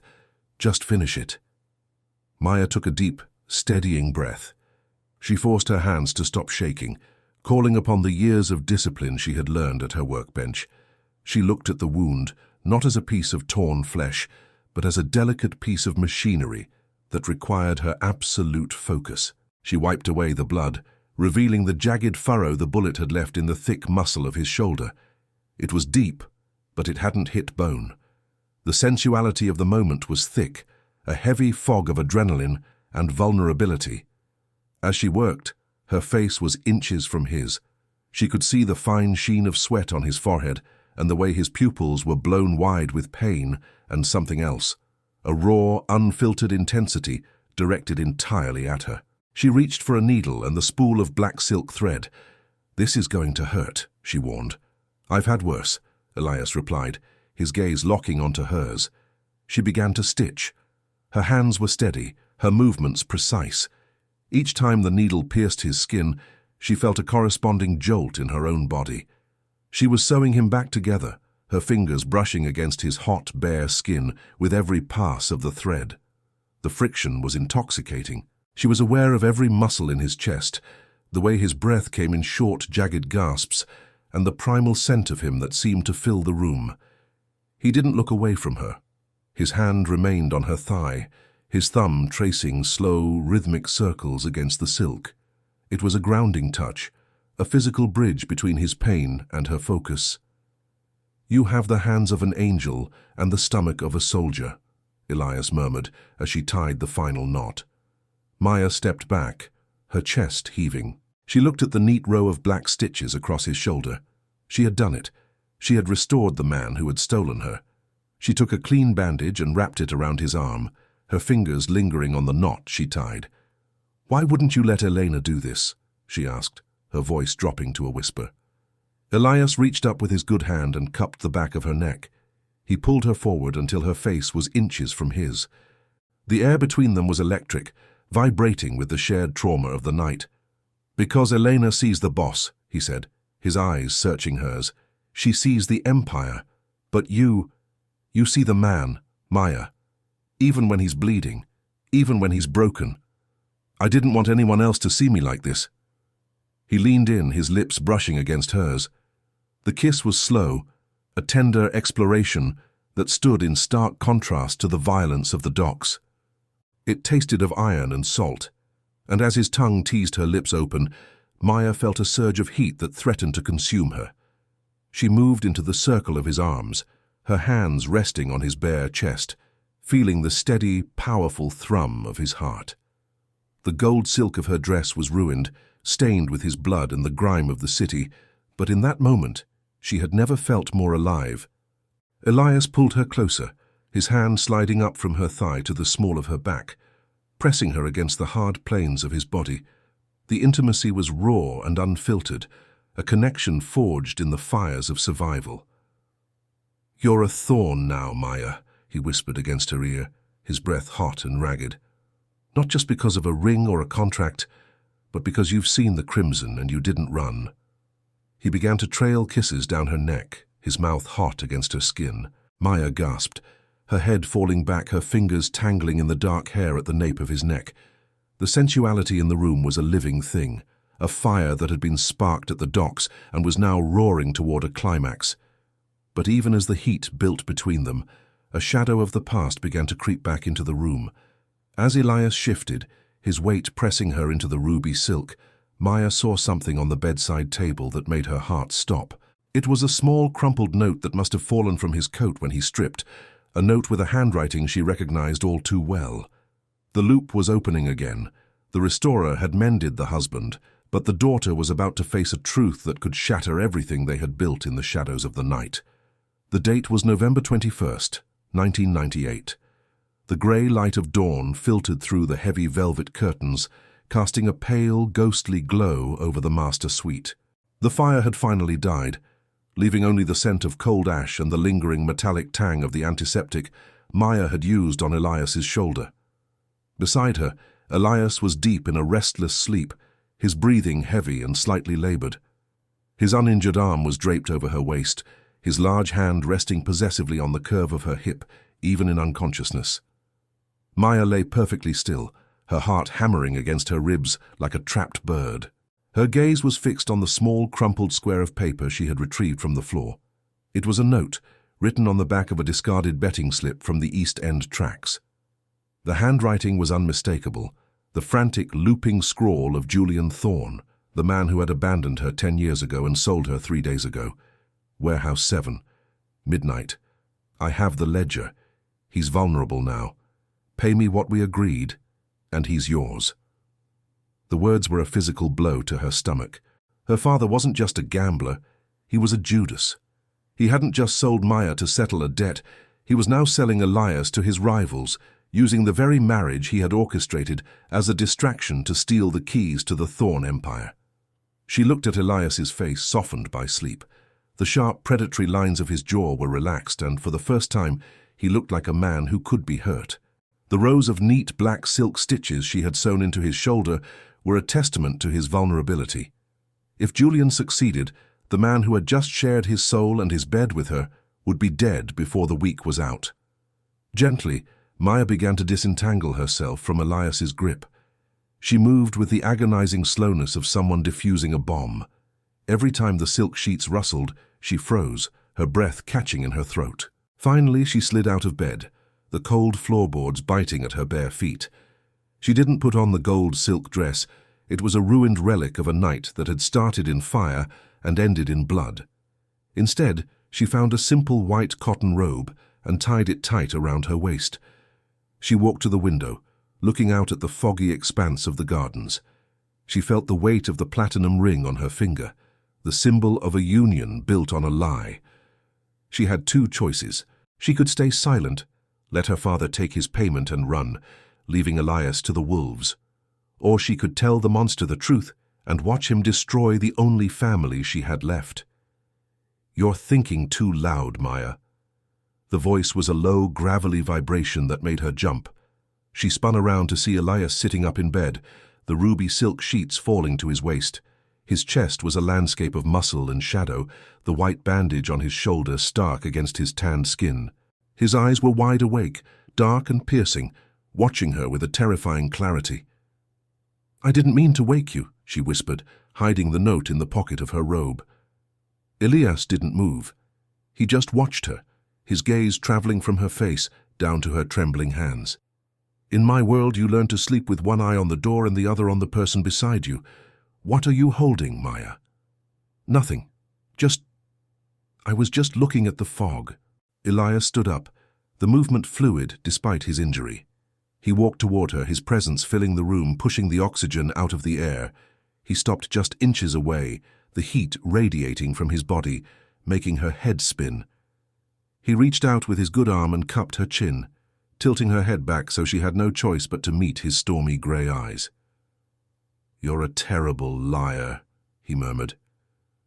"Just finish it." Maya took a deep, steadying breath. She forced her hands to stop shaking, calling upon the years of discipline she had learned at her workbench. She looked at the wound, not as a piece of torn flesh, but as a delicate piece of machinery that required her absolute focus. She wiped away the blood, revealing the jagged furrow the bullet had left in the thick muscle of his shoulder. It was deep, but it hadn't hit bone. The sensuality of the moment was thick, a heavy fog of adrenaline and vulnerability. As she worked, her face was inches from his. She could see the fine sheen of sweat on his forehead and the way his pupils were blown wide with pain and something else, a raw, unfiltered intensity directed entirely at her. She reached for a needle and the spool of black silk thread. "This is going to hurt," she warned. "I've had worse," Elias replied, his gaze locking onto hers. She began to stitch. Her hands were steady, her movements precise. Each time the needle pierced his skin, she felt a corresponding jolt in her own body. She was sewing him back together, her fingers brushing against his hot, bare skin with every pass of the thread. The friction was intoxicating. She was aware of every muscle in his chest, the way his breath came in short, jagged gasps, and the primal scent of him that seemed to fill the room. He didn't look away from her. His hand remained on her thigh, his thumb tracing slow, rhythmic circles against the silk. It was a grounding touch, a physical bridge between his pain and her focus. "You have the hands of an angel and the stomach of a soldier," Elias murmured as she tied the final knot. Maya stepped back, her chest heaving. She looked at the neat row of black stitches across his shoulder. She had done it. She had restored the man who had stolen her. She took a clean bandage and wrapped it around his arm, her fingers lingering on the knot she tied. "Why wouldn't you let Elena do this?" she asked, her voice dropping to a whisper. Elias reached up with his good hand and cupped the back of her neck. He pulled her forward until her face was inches from his. The air between them was electric, vibrating with the shared trauma of the night. "Because Elena sees the boss," he said, his eyes searching hers. "She sees the empire. But you see the man, Maya. Even when he's bleeding, even when he's broken. I didn't want anyone else to see me like this." He leaned in, his lips brushing against hers. The kiss was slow, a tender exploration that stood in stark contrast to the violence of the docks. It tasted of iron and salt, and as his tongue teased her lips open, Maya felt a surge of heat that threatened to consume her. She moved into the circle of his arms, her hands resting on his bare chest, feeling the steady, powerful thrum of his heart. The gold silk of her dress was ruined, stained with his blood and the grime of the city, but in that moment she had never felt more alive. Elias pulled her closer, his hand sliding up from her thigh to the small of her back, pressing her against the hard planes of his body. The intimacy was raw and unfiltered, a connection forged in the fires of survival. "You're a thorn now, Maya," he whispered against her ear, his breath hot and ragged. "Not just because of a ring or a contract, but because you've seen the crimson and you didn't run." He began to trail kisses down her neck, his mouth hot against her skin. Maya gasped, her head falling back, her fingers tangling in the dark hair at the nape of his neck. The sensuality in the room was a living thing, a fire that had been sparked at the docks and was now roaring toward a climax. But even as the heat built between them, a shadow of the past began to creep back into the room. As Elias shifted, his weight pressing her into the ruby silk, Maya saw something on the bedside table that made her heart stop. It was a small, crumpled note that must have fallen from his coat when he stripped, a note with a handwriting she recognized all too well. The loop was opening again. The restorer had mended the husband, but the daughter was about to face a truth that could shatter everything they had built in the shadows of the night. The date was November 21st, 1998. The grey light of dawn filtered through the heavy velvet curtains, casting a pale, ghostly glow over the master suite. The fire had finally died, leaving only the scent of cold ash and the lingering metallic tang of the antiseptic Maya had used on Elias's shoulder. Beside her, Elias was deep in a restless sleep, his breathing heavy and slightly labored. His uninjured arm was draped over her waist, his large hand resting possessively on the curve of her hip, even in unconsciousness. Maya lay perfectly still, her heart hammering against her ribs like a trapped bird. Her gaze was fixed on the small, crumpled square of paper she had retrieved from the floor. It was a note, written on the back of a discarded betting slip from the East End tracks. The handwriting was unmistakable, the frantic, looping scrawl of Julian Thorne, the man who had abandoned her 10 years ago and sold her 3 days ago. Warehouse 7. Midnight. I have the ledger. He's vulnerable now. Pay me what we agreed, and he's yours. The words were a physical blow to her stomach. Her father wasn't just a gambler, he was a Judas. He hadn't just sold Maya to settle a debt, he was now selling Elias to his rivals, using the very marriage he had orchestrated as a distraction to steal the keys to the Thorne Empire. She looked at Elias's face, softened by sleep. The sharp, predatory lines of his jaw were relaxed, and for the first time he looked like a man who could be hurt. The rows of neat black silk stitches she had sewn into his shoulder were a testament to his vulnerability. If Julian succeeded, the man who had just shared his soul and his bed with her would be dead before the week was out. Gently, Maya began to disentangle herself from Elias's grip. She moved with the agonizing slowness of someone defusing a bomb. Every time the silk sheets rustled, she froze, her breath catching in her throat. Finally, she slid out of bed, the cold floorboards biting at her bare feet. She didn't put on the gold silk dress. It was a ruined relic of a night that had started in fire and ended in blood. Instead, she found a simple white cotton robe and tied it tight around her waist. She walked to the window, looking out at the foggy expanse of the gardens. She felt the weight of the platinum ring on her finger, the symbol of a union built on a lie. She had 2 choices. She could stay silent, let her father take his payment and run, leaving Elias to the wolves. Or she could tell the monster the truth and watch him destroy the only family she had left. "You're thinking too loud, Maya." The voice was a low, gravelly vibration that made her jump. She spun around to see Elias sitting up in bed, the ruby silk sheets falling to his waist. His chest was a landscape of muscle and shadow, the white bandage on his shoulder stark against his tanned skin. His eyes were wide awake, dark and piercing, watching her with a terrifying clarity. "I didn't mean to wake you," she whispered, hiding the note in the pocket of her robe. Elias didn't move. He just watched her, his gaze traveling from her face down to her trembling hands. "In my world, you learn to sleep with one eye on the door and the other on the person beside you. What are you holding, Maya?" "Nothing. I was just looking at the fog." Elias stood up, the movement fluid despite his injury. He walked toward her, his presence filling the room, pushing the oxygen out of the air. He stopped just inches away, the heat radiating from his body, making her head spin. He reached out with his good arm and cupped her chin, tilting her head back so she had no choice but to meet his stormy grey eyes. "You're a terrible liar," he murmured.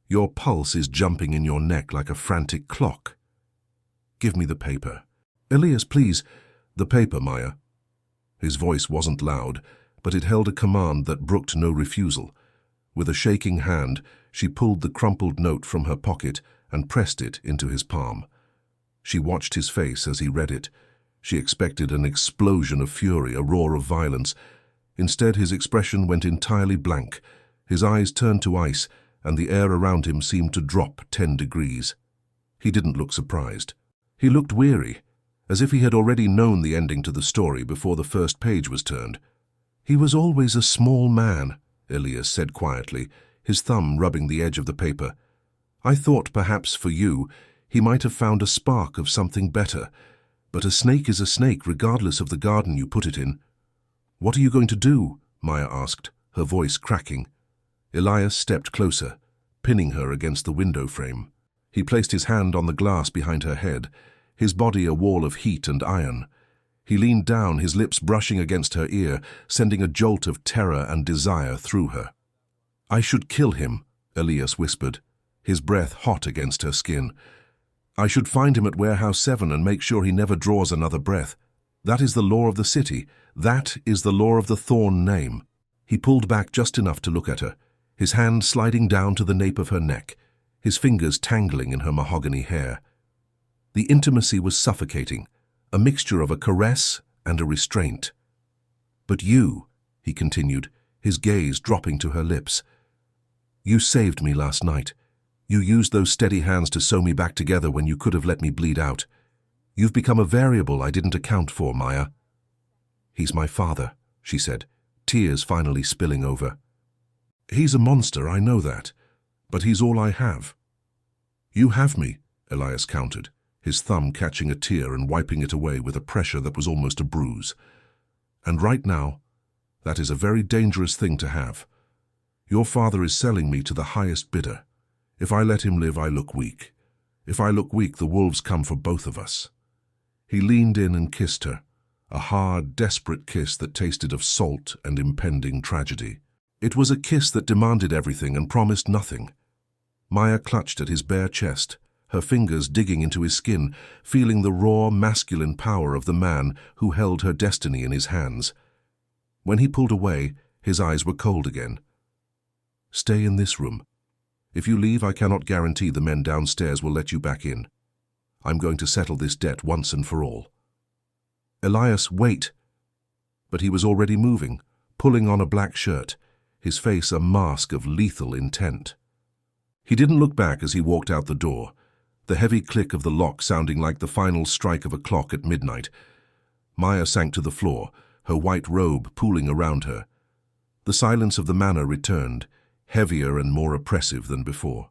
"Your pulse is jumping in your neck like a frantic clock. Give me the paper." "Elias, please." "The paper, Maya." His voice wasn't loud, but it held a command that brooked no refusal. With a shaking hand, she pulled the crumpled note from her pocket and pressed it into his palm. She watched his face as he read it. She expected an explosion of fury, a roar of violence. Instead, his expression went entirely blank. His eyes turned to ice, and the air around him seemed to drop 10 degrees. He didn't look surprised. He looked weary, as if he had already known the ending to the story before the first page was turned. "He was always a small man," Elias said quietly, his thumb rubbing the edge of the paper. "I thought perhaps for you, he might have found a spark of something better. But a snake is a snake regardless of the garden you put it in." "What are you going to do?" Maya asked, her voice cracking. Elias stepped closer, pinning her against the window frame. He placed his hand on the glass behind her head, his body a wall of heat and iron. He leaned down, his lips brushing against her ear, sending a jolt of terror and desire through her. "I should kill him," Elias whispered, his breath hot against her skin. "I should find him at Warehouse 7 and make sure he never draws another breath. That is the law of the city. That is the law of the Thorn name." He pulled back just enough to look at her, his hand sliding down to the nape of her neck, his fingers tangling in her mahogany hair. The intimacy was suffocating, a mixture of a caress and a restraint. "But you," he continued, his gaze dropping to her lips, "you saved me last night. You used those steady hands to sew me back together when you could have let me bleed out. You've become a variable I didn't account for, Maya." "He's my father," she said, tears finally spilling over. "He's a monster, I know that, but he's all I have." "You have me," Elias countered, his thumb catching a tear and wiping it away with a pressure that was almost a bruise. "And right now, that is a very dangerous thing to have. Your father is selling me to the highest bidder. If I let him live, I look weak. If I look weak, the wolves come for both of us." He leaned in and kissed her, a hard, desperate kiss that tasted of salt and impending tragedy. It was a kiss that demanded everything and promised nothing. Maya clutched at his bare chest, her fingers digging into his skin, feeling the raw, masculine power of the man who held her destiny in his hands. When he pulled away, his eyes were cold again. "Stay in this room. If you leave, I cannot guarantee the men downstairs will let you back in. I'm going to settle this debt once and for all." "Elias, wait!" But he was already moving, pulling on a black shirt, his face a mask of lethal intent. He didn't look back as he walked out the door, the heavy click of the lock sounding like the final strike of a clock at midnight. Maya sank to the floor, her white robe pooling around her. The silence of the manor returned, heavier and more oppressive than before.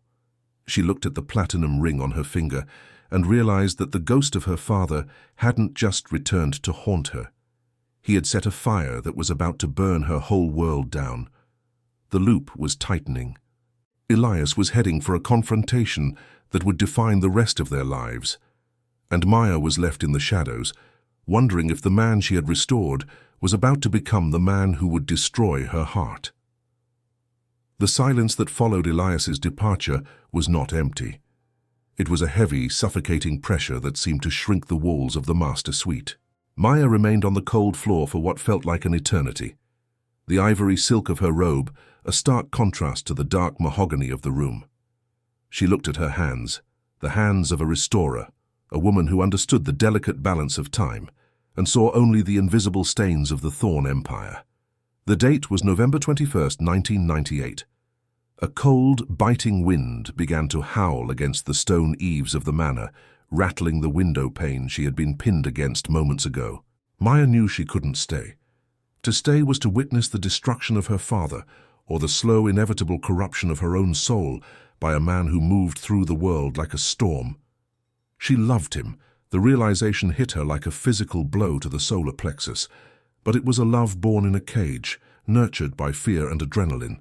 She looked at the platinum ring on her finger and realized that the ghost of her father hadn't just returned to haunt her. He had set a fire that was about to burn her whole world down. The loop was tightening. Elias was heading for a confrontation that would define the rest of their lives. And Maya was left in the shadows, wondering if the man she had restored was about to become the man who would destroy her heart. The silence that followed Elias's departure was not empty. It was a heavy, suffocating pressure that seemed to shrink the walls of the master suite. Maya remained on the cold floor for what felt like an eternity. The ivory silk of her robe, a stark contrast to the dark mahogany of the room. She looked at her hands, the hands of a restorer, a woman who understood the delicate balance of time, and saw only the invisible stains of the Thorn Empire. The date was November 21st, 1998. A cold, biting wind began to howl against the stone eaves of the manor, rattling the window pane she had been pinned against moments ago. Maya knew she couldn't stay. To stay was to witness the destruction of her father, or the slow, inevitable corruption of her own soul by a man who moved through the world like a storm. She loved him, The realization hit her like a physical blow to the solar plexus, but it was a love born in a cage, nurtured by fear and adrenaline.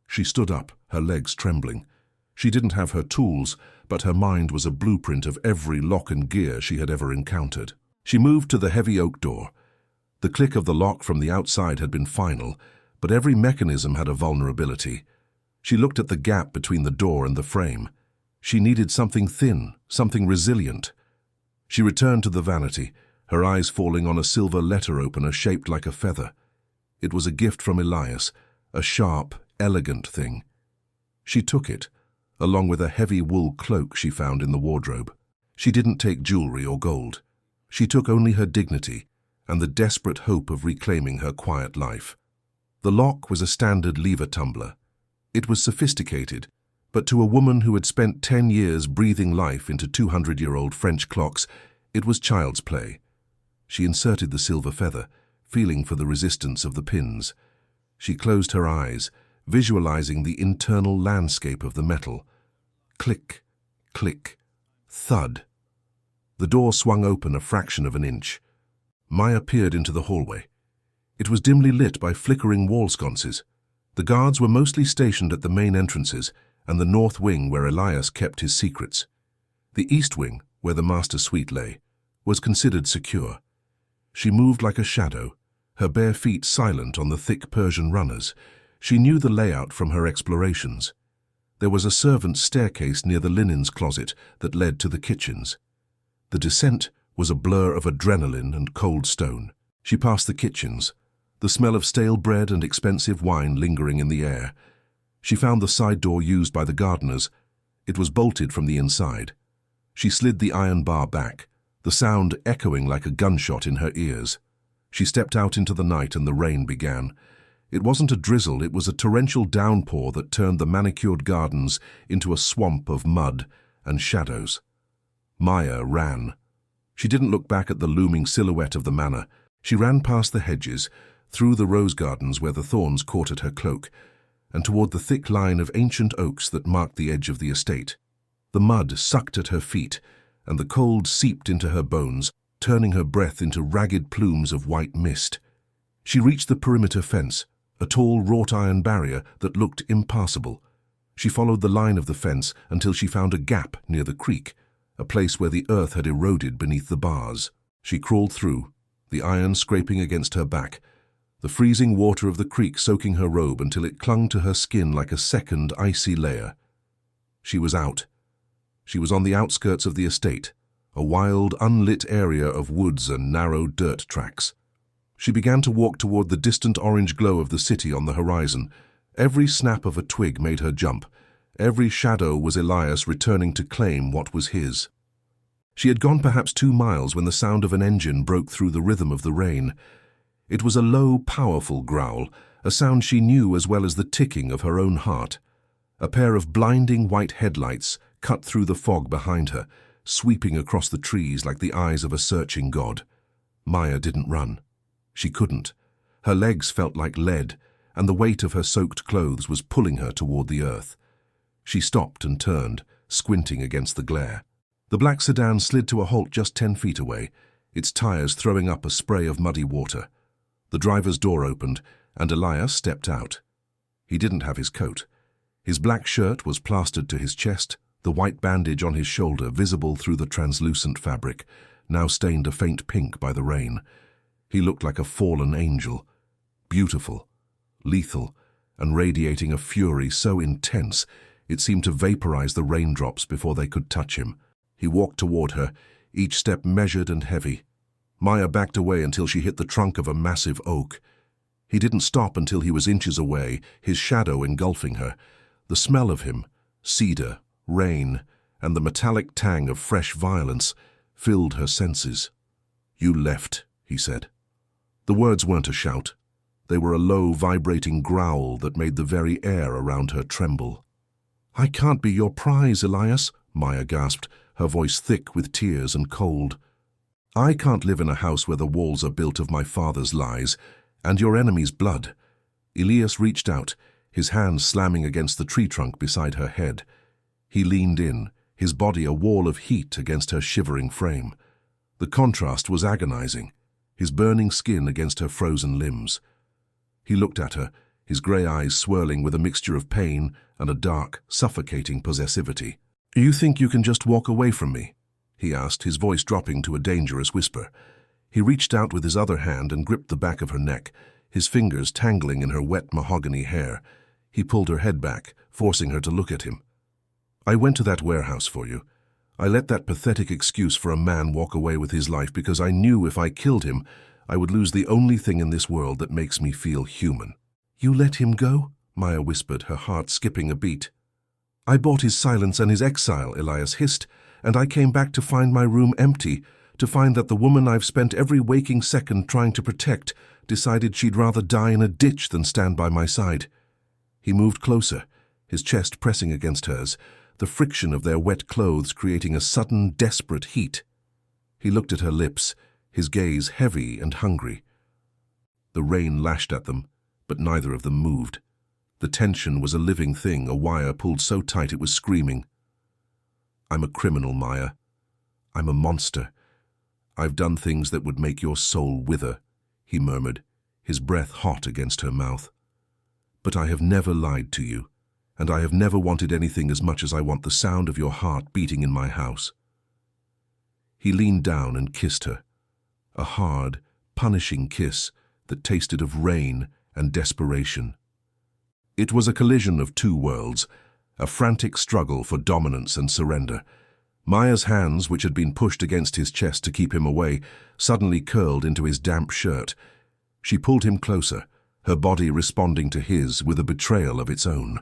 She stood up, her legs trembling. She didn't have her tools, but her mind was a blueprint of every lock and gear she had ever encountered. She moved to the heavy oak door. The click of the lock from the outside had been final, but every mechanism had a vulnerability. She looked at the gap between the door and the frame. She needed something thin, something resilient. She returned to the vanity, her eyes falling on a silver letter opener shaped like a feather. It was a gift from Elias, a sharp, elegant thing. She took it, along with a heavy wool cloak she found in the wardrobe. She didn't take jewelry or gold. She took only her dignity and the desperate hope of reclaiming her quiet life. The lock was a standard lever tumbler. It was sophisticated, but to a woman who had spent 10 years breathing life into 200-year-old French clocks, it was child's play. She inserted the silver feather, feeling for the resistance of the pins. She closed her eyes, visualizing the internal landscape of the metal. Click, click, thud. The door swung open a fraction of an inch. Maya peered into the hallway. It was dimly lit by flickering wall sconces. The guards were mostly stationed at the main entrances and the north wing where Elias kept his secrets. The east wing, where the master suite lay, was considered secure. She moved like a shadow, her bare feet silent on the thick Persian runners. She knew the layout from her explorations. There was a servant's staircase near the linens closet that led to the kitchens. The descent was a blur of adrenaline and cold stone. She passed the kitchens, the smell of stale bread and expensive wine lingering in the air. She found the side door used by the gardeners. It was bolted from the inside. She slid the iron bar back, the sound echoing like a gunshot in her ears. She stepped out into the night and the rain began. It wasn't a drizzle, it was a torrential downpour that turned the manicured gardens into a swamp of mud and shadows. Maya ran. She didn't look back at the looming silhouette of the manor. She ran past the hedges, through the rose gardens where the thorns caught at her cloak, and toward the thick line of ancient oaks that marked the edge of the estate. The mud sucked at her feet, and the cold seeped into her bones, turning her breath into ragged plumes of white mist. She reached the perimeter fence, a tall wrought iron barrier that looked impassable. She followed the line of the fence until she found a gap near the creek, a place where the earth had eroded beneath the bars. She crawled through, the iron scraping against her back, the freezing water of the creek soaking her robe until it clung to her skin like a second icy layer. She was out. She was on the outskirts of the estate, a wild, unlit area of woods and narrow dirt tracks. She began to walk toward the distant orange glow of the city on the horizon. Every snap of a twig made her jump. Every shadow was Elias returning to claim what was his. She had gone perhaps 2 miles when the sound of an engine broke through the rhythm of the rain. It was a low, powerful growl, a sound she knew as well as the ticking of her own heart. A pair of blinding white headlights cut through the fog behind her, sweeping across the trees like the eyes of a searching god. Maya didn't run. She couldn't. Her legs felt like lead, and the weight of her soaked clothes was pulling her toward the earth. She stopped and turned, squinting against the glare. The black sedan slid to a halt just 10 feet away, its tires throwing up a spray of muddy water. The driver's door opened, and Elias stepped out. He didn't have his coat. His black shirt was plastered to his chest, the white bandage on his shoulder visible through the translucent fabric, now stained a faint pink by the rain. He looked like a fallen angel, beautiful, lethal, and radiating a fury so intense it seemed to vaporize the raindrops before they could touch him. He walked toward her, each step measured and heavy. Maya backed away until she hit the trunk of a massive oak. He didn't stop until he was inches away, his shadow engulfing her. The smell of him, cedar, rain, and the metallic tang of fresh violence filled her senses. "You left," he said. The words weren't a shout. They were a low, vibrating growl that made the very air around her tremble. "I can't be your prize, Elias," Maya gasped, her voice thick with tears and cold. "I can't live in a house where the walls are built of my father's lies, and your enemy's blood." Elias reached out, his hand slamming against the tree trunk beside her head. He leaned in, his body a wall of heat against her shivering frame. The contrast was agonizing, his burning skin against her frozen limbs. He looked at her, his grey eyes swirling with a mixture of pain and a dark, suffocating possessivity. "You think you can just walk away from me?" he asked, his voice dropping to a dangerous whisper. He reached out with his other hand and gripped the back of her neck, his fingers tangling in her wet mahogany hair. He pulled her head back, forcing her to look at him. "I went to that warehouse for you. I let that pathetic excuse for a man walk away with his life because I knew if I killed him, I would lose the only thing in this world that makes me feel human." "You let him go?" Maya whispered, her heart skipping a beat. "I bought his silence and his exile," Elias hissed, "and I came back to find my room empty, to find that the woman I've spent every waking second trying to protect decided she'd rather die in a ditch than stand by my side." He moved closer, his chest pressing against hers, the friction of their wet clothes creating a sudden, desperate heat. He looked at her lips, his gaze heavy and hungry. The rain lashed at them, but neither of them moved. The tension was a living thing, a wire pulled so tight it was screaming. "I'm a criminal, Maya. I'm a monster. I've done things that would make your soul wither," he murmured, his breath hot against her mouth. "But I have never lied to you, and I have never wanted anything as much as I want the sound of your heart beating in my house." He leaned down and kissed her, a hard, punishing kiss that tasted of rain and desperation. It was a collision of two worlds, a frantic struggle for dominance and surrender. Maya's hands, which had been pushed against his chest to keep him away, suddenly curled into his damp shirt. She pulled him closer, her body responding to his with a betrayal of its own.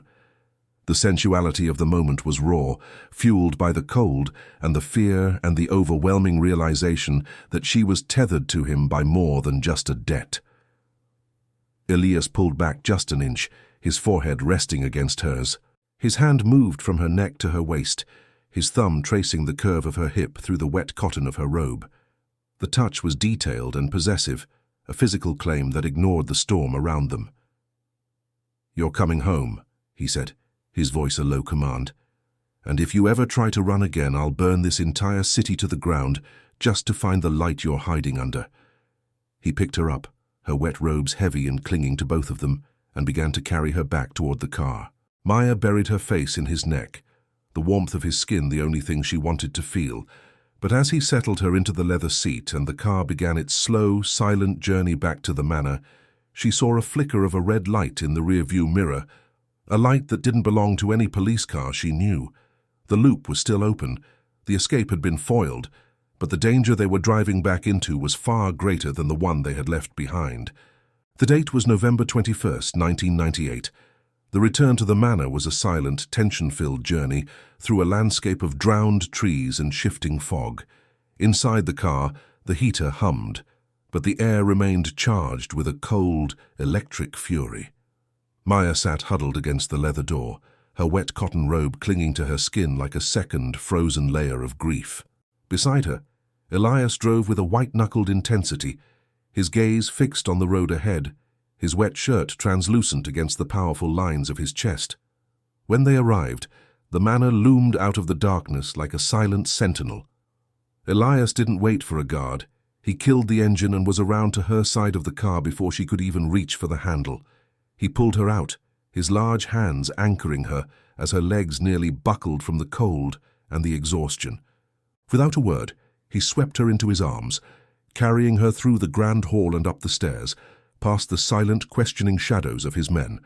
The sensuality of the moment was raw, fueled by the cold and the fear and the overwhelming realization that she was tethered to him by more than just a debt. Elias pulled back just an inch, his forehead resting against hers. His hand moved from her neck to her waist, his thumb tracing the curve of her hip through the wet cotton of her robe. The touch was detailed and possessive, a physical claim that ignored the storm around them. "You're coming home," he said, his voice a low command. "And if you ever try to run again, I'll burn this entire city to the ground just to find the light you're hiding under." He picked her up, her wet robes heavy and clinging to both of them, and began to carry her back toward the car. Maya buried her face in his neck, the warmth of his skin the only thing she wanted to feel. But as he settled her into the leather seat and the car began its slow, silent journey back to the manor, she saw a flicker of a red light in the rearview mirror, a light that didn't belong to any police car she knew. The loop was still open, the escape had been foiled, but the danger they were driving back into was far greater than the one they had left behind. The date was November 21st, 1998. The return to the manor was a silent, tension-filled journey through a landscape of drowned trees and shifting fog. Inside the car, the heater hummed, but the air remained charged with a cold, electric fury. Maya sat huddled against the leather door, her wet cotton robe clinging to her skin like a second, frozen layer of grief. Beside her, Elias drove with a white-knuckled intensity, his gaze fixed on the road ahead, his wet shirt translucent against the powerful lines of his chest. When they arrived, the manor loomed out of the darkness like a silent sentinel. Elias didn't wait for a guard. He killed the engine and was around to her side of the car before she could even reach for the handle. He pulled her out, his large hands anchoring her as her legs nearly buckled from the cold and the exhaustion. Without a word, he swept her into his arms, carrying her through the grand hall and up the stairs, past the silent, questioning shadows of his men.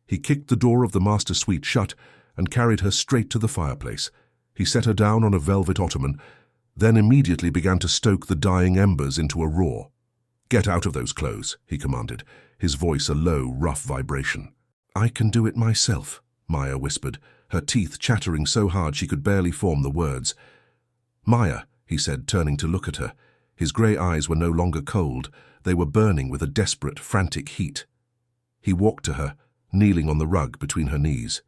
He kicked the door of the master suite shut and carried her straight to the fireplace. He set her down on a velvet ottoman, then immediately began to stoke the dying embers into a roar. "Get out of those clothes," he commanded, his voice a low, rough vibration. "I can do it myself," Maya whispered, her teeth chattering so hard she could barely form the words. "Maya," he said, turning to look at her. His grey eyes were no longer cold. They were burning with a desperate, frantic heat. He walked to her, kneeling on the rug between her knees.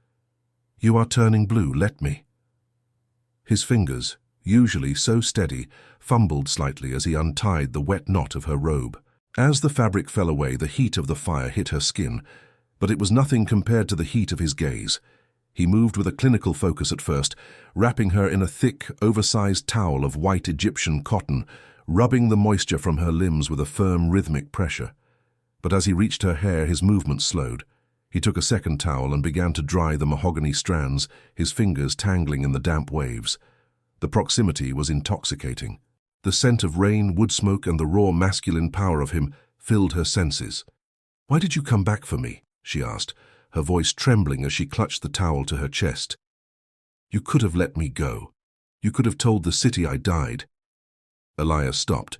"You are turning blue, let me." His fingers, usually so steady, fumbled slightly as he untied the wet knot of her robe. As the fabric fell away, the heat of the fire hit her skin, but it was nothing compared to the heat of his gaze. He moved with a clinical focus at first, wrapping her in a thick, oversized towel of white Egyptian cotton, rubbing the moisture from her limbs with a firm, rhythmic pressure. But as he reached her hair, his movement slowed. He took a second towel and began to dry the mahogany strands, his fingers tangling in the damp waves. The proximity was intoxicating. The scent of rain, wood smoke, and the raw masculine power of him filled her senses. "Why did you come back for me?" she asked, her voice trembling as she clutched the towel to her chest. "You could have let me go. You could have told the city I died." Elias stopped.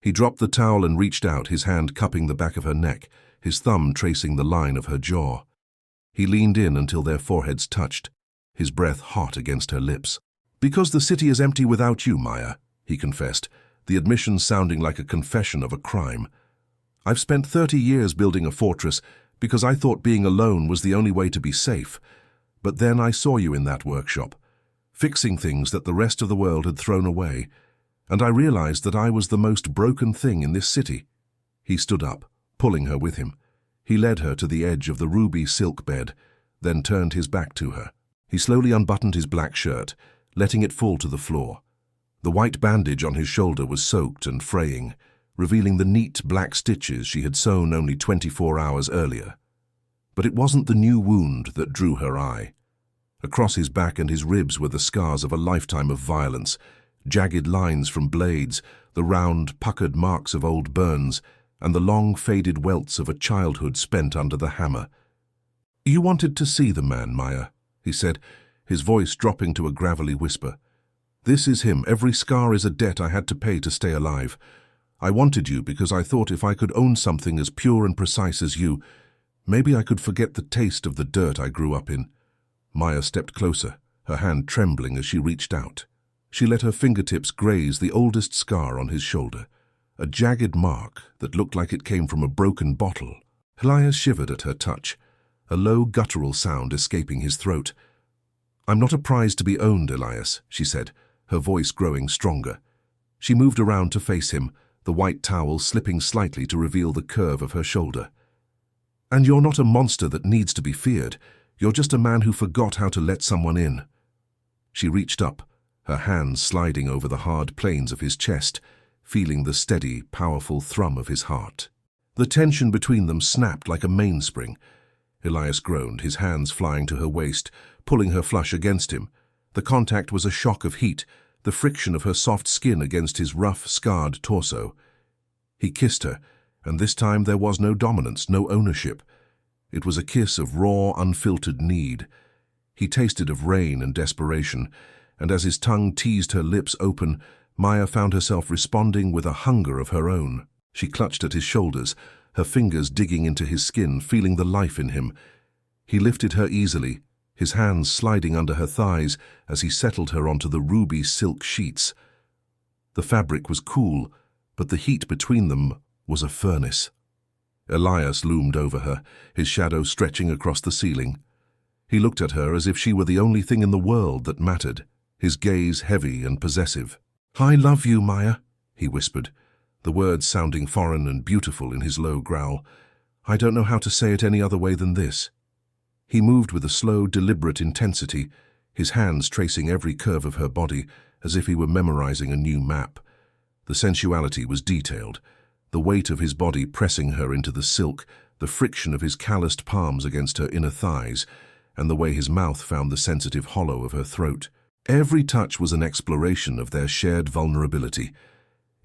He dropped the towel and reached out, his hand cupping the back of her neck, his thumb tracing the line of her jaw. He leaned in until their foreheads touched, his breath hot against her lips. "Because the city is empty without you, Maya," he confessed, the admission sounding like a confession of a crime. "I've spent 30 years building a fortress because I thought being alone was the only way to be safe. But then I saw you in that workshop, fixing things that the rest of the world had thrown away, and I realized that I was the most broken thing in this city." He stood up, pulling her with him. He led her to the edge of the ruby silk bed, then turned his back to her. He slowly unbuttoned his black shirt, letting it fall to the floor. The white bandage on his shoulder was soaked and fraying, revealing the neat black stitches she had sewn only 24 hours earlier. But it wasn't the new wound that drew her eye. Across his back and his ribs were the scars of a lifetime of violence, jagged lines from blades, the round, puckered marks of old burns, and the long, faded welts of a childhood spent under the hammer. "You wanted to see the man, Maya," he said, his voice dropping to a gravelly whisper. "This is him. Every scar is a debt I had to pay to stay alive. I wanted you because I thought if I could own something as pure and precise as you, maybe I could forget the taste of the dirt I grew up in." Maya stepped closer, her hand trembling as she reached out. She let her fingertips graze the oldest scar on his shoulder, a jagged mark that looked like it came from a broken bottle. Elias shivered at her touch, a low guttural sound escaping his throat. "I'm not a prize to be owned, Elias," she said, her voice growing stronger. She moved around to face him, the white towel slipping slightly to reveal the curve of her shoulder. "And you're not a monster that needs to be feared. You're just a man who forgot how to let someone in." She reached up, her hands sliding over the hard planes of his chest, feeling the steady, powerful thrum of his heart. The tension between them snapped like a mainspring. Elias groaned, his hands flying to her waist, pulling her flush against him. The contact was a shock of heat, the friction of her soft skin against his rough, scarred torso. He kissed her, and this time there was no dominance, no ownership. It was a kiss of raw, unfiltered need. He tasted of rain and desperation, and as his tongue teased her lips open, Maya found herself responding with a hunger of her own. She clutched at his shoulders, her fingers digging into his skin, feeling the life in him. He lifted her easily, his hands sliding under her thighs as he settled her onto the ruby silk sheets. The fabric was cool, but the heat between them was a furnace. Elias loomed over her, his shadow stretching across the ceiling. He looked at her as if she were the only thing in the world that mattered, his gaze heavy and possessive. "I love you, Maya," he whispered, the words sounding foreign and beautiful in his low growl. "I don't know how to say it any other way than this." He moved with a slow, deliberate intensity, his hands tracing every curve of her body as if he were memorizing a new map. The sensuality was detailed, the weight of his body pressing her into the silk, the friction of his calloused palms against her inner thighs, and the way his mouth found the sensitive hollow of her throat. Every touch was an exploration of their shared vulnerability.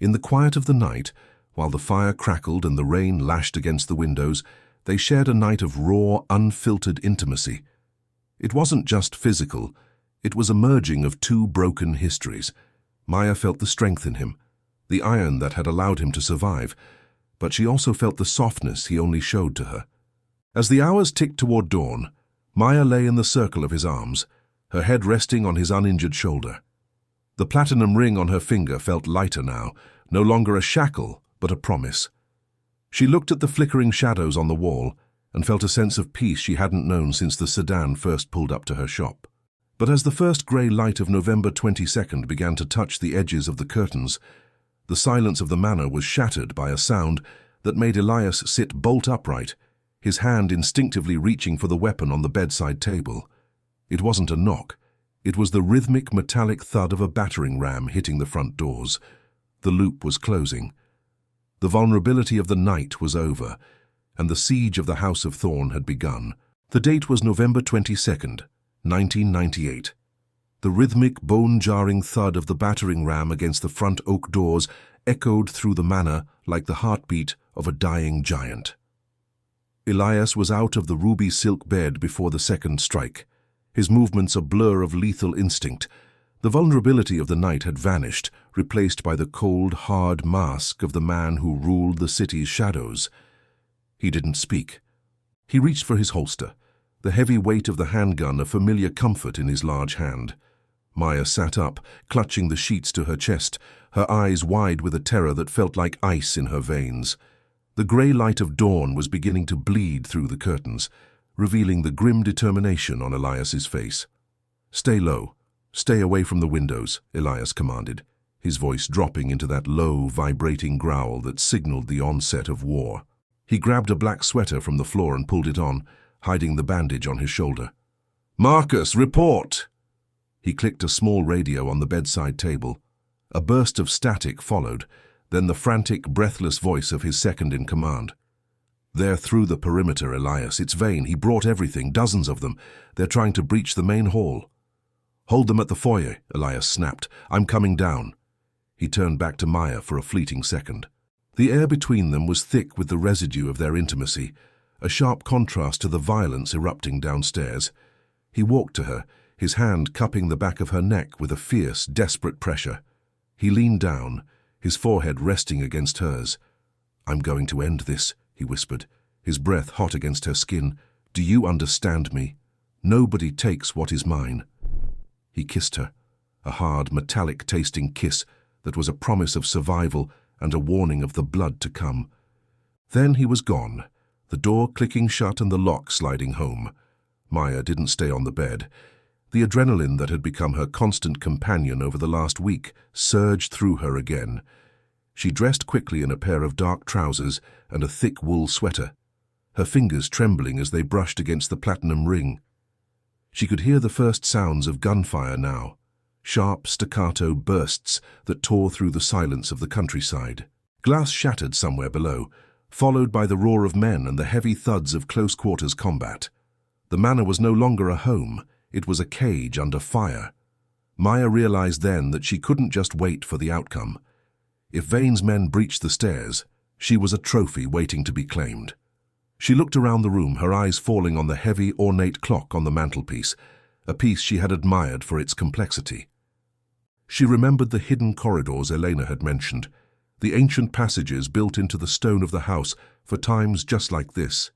In the quiet of the night, while the fire crackled and the rain lashed against the windows, they shared a night of raw, unfiltered intimacy. It wasn't just physical, it was a merging of two broken histories. Maya felt the strength in him, the iron that had allowed him to survive, but she also felt the softness he only showed to her. As the hours ticked toward dawn, Maya lay in the circle of his arms, her head resting on his uninjured shoulder. The platinum ring on her finger felt lighter now, no longer a shackle, but a promise. She looked at the flickering shadows on the wall and felt a sense of peace she hadn't known since the sedan first pulled up to her shop. But as the first grey light of November 22nd began to touch the edges of the curtains, the silence of the manor was shattered by a sound that made Elias sit bolt upright, his hand instinctively reaching for the weapon on the bedside table. It wasn't a knock. It was the rhythmic metallic thud of a battering ram hitting the front doors. The loop was closing. The vulnerability of the night was over, and the siege of the House of Thorn had begun. The date was November 22nd, 1998. The rhythmic, bone-jarring thud of the battering ram against the front oak doors echoed through the manor like the heartbeat of a dying giant. Elias was out of the ruby silk bed before the second strike, his movements a blur of lethal instinct. The vulnerability of the night had vanished, replaced by the cold, hard mask of the man who ruled the city's shadows. He didn't speak. He reached for his holster, the heavy weight of the handgun a familiar comfort in his large hand. Maya sat up, clutching the sheets to her chest, her eyes wide with a terror that felt like ice in her veins. The grey light of dawn was beginning to bleed through the curtains, revealing the grim determination on Elias's face. "Stay low. Stay away from the windows," Elias commanded, his voice dropping into that low, vibrating growl that signaled the onset of war. He grabbed a black sweater from the floor and pulled it on, hiding the bandage on his shoulder. "Marcus, report!" He clicked a small radio on the bedside table. A burst of static followed, then the frantic, breathless voice of his second-in-command. "They're through the perimeter, Elias. It's Vane. He brought everything, dozens of them. They're trying to breach the main hall." "Hold them at the foyer," Elias snapped. "I'm coming down." He turned back to Maya for a fleeting second. The air between them was thick with the residue of their intimacy, a sharp contrast to the violence erupting downstairs. He walked to her, his hand cupping the back of her neck with a fierce, desperate pressure. He leaned down, his forehead resting against hers. "I'm going to end this," he whispered, his breath hot against her skin. "Do you understand me? Nobody takes what is mine." He kissed her, a hard, metallic-tasting kiss that was a promise of survival and a warning of the blood to come. Then he was gone, the door clicking shut and the lock sliding home. Maya didn't stay on the bed. The adrenaline that had become her constant companion over the last week surged through her again. She dressed quickly in a pair of dark trousers and a thick wool sweater, her fingers trembling as they brushed against the platinum ring. She could hear the first sounds of gunfire now, sharp staccato bursts that tore through the silence of the countryside. Glass shattered somewhere below, followed by the roar of men and the heavy thuds of close-quarters combat. The manor was no longer a home, it was a cage under fire. Maya realized then that she couldn't just wait for the outcome. If Vane's men breached the stairs, she was a trophy waiting to be claimed. She looked around the room, her eyes falling on the heavy, ornate clock on the mantelpiece, a piece she had admired for its complexity. She remembered the hidden corridors Elena had mentioned, the ancient passages built into the stone of the house for times just like this.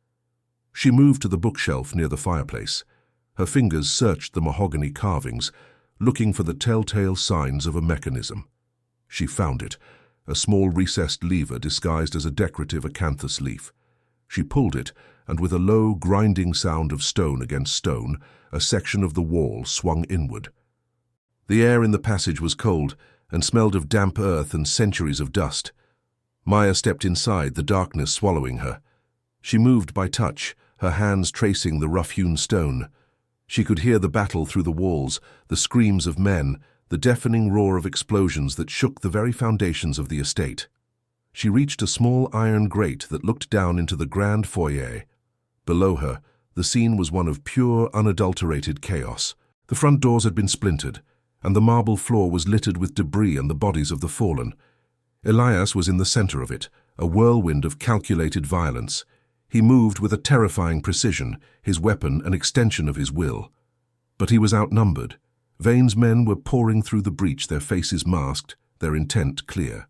She moved to the bookshelf near the fireplace. Her fingers searched the mahogany carvings, looking for the telltale signs of a mechanism. She found it, a small recessed lever disguised as a decorative acanthus leaf. She pulled it, and with a low, grinding sound of stone against stone, a section of the wall swung inward. The air in the passage was cold and smelled of damp earth and centuries of dust. Maya stepped inside, the darkness swallowing her. She moved by touch, her hands tracing the rough-hewn stone. She could hear the battle through the walls, the screams of men, the deafening roar of explosions that shook the very foundations of the estate. She reached a small iron grate that looked down into the grand foyer. Below her, the scene was one of pure, unadulterated chaos. The front doors had been splintered, and the marble floor was littered with debris and the bodies of the fallen. Elias was in the center of it, a whirlwind of calculated violence. He moved with a terrifying precision, his weapon an extension of his will. But he was outnumbered. Vane's men were pouring through the breach, their faces masked, their intent clear.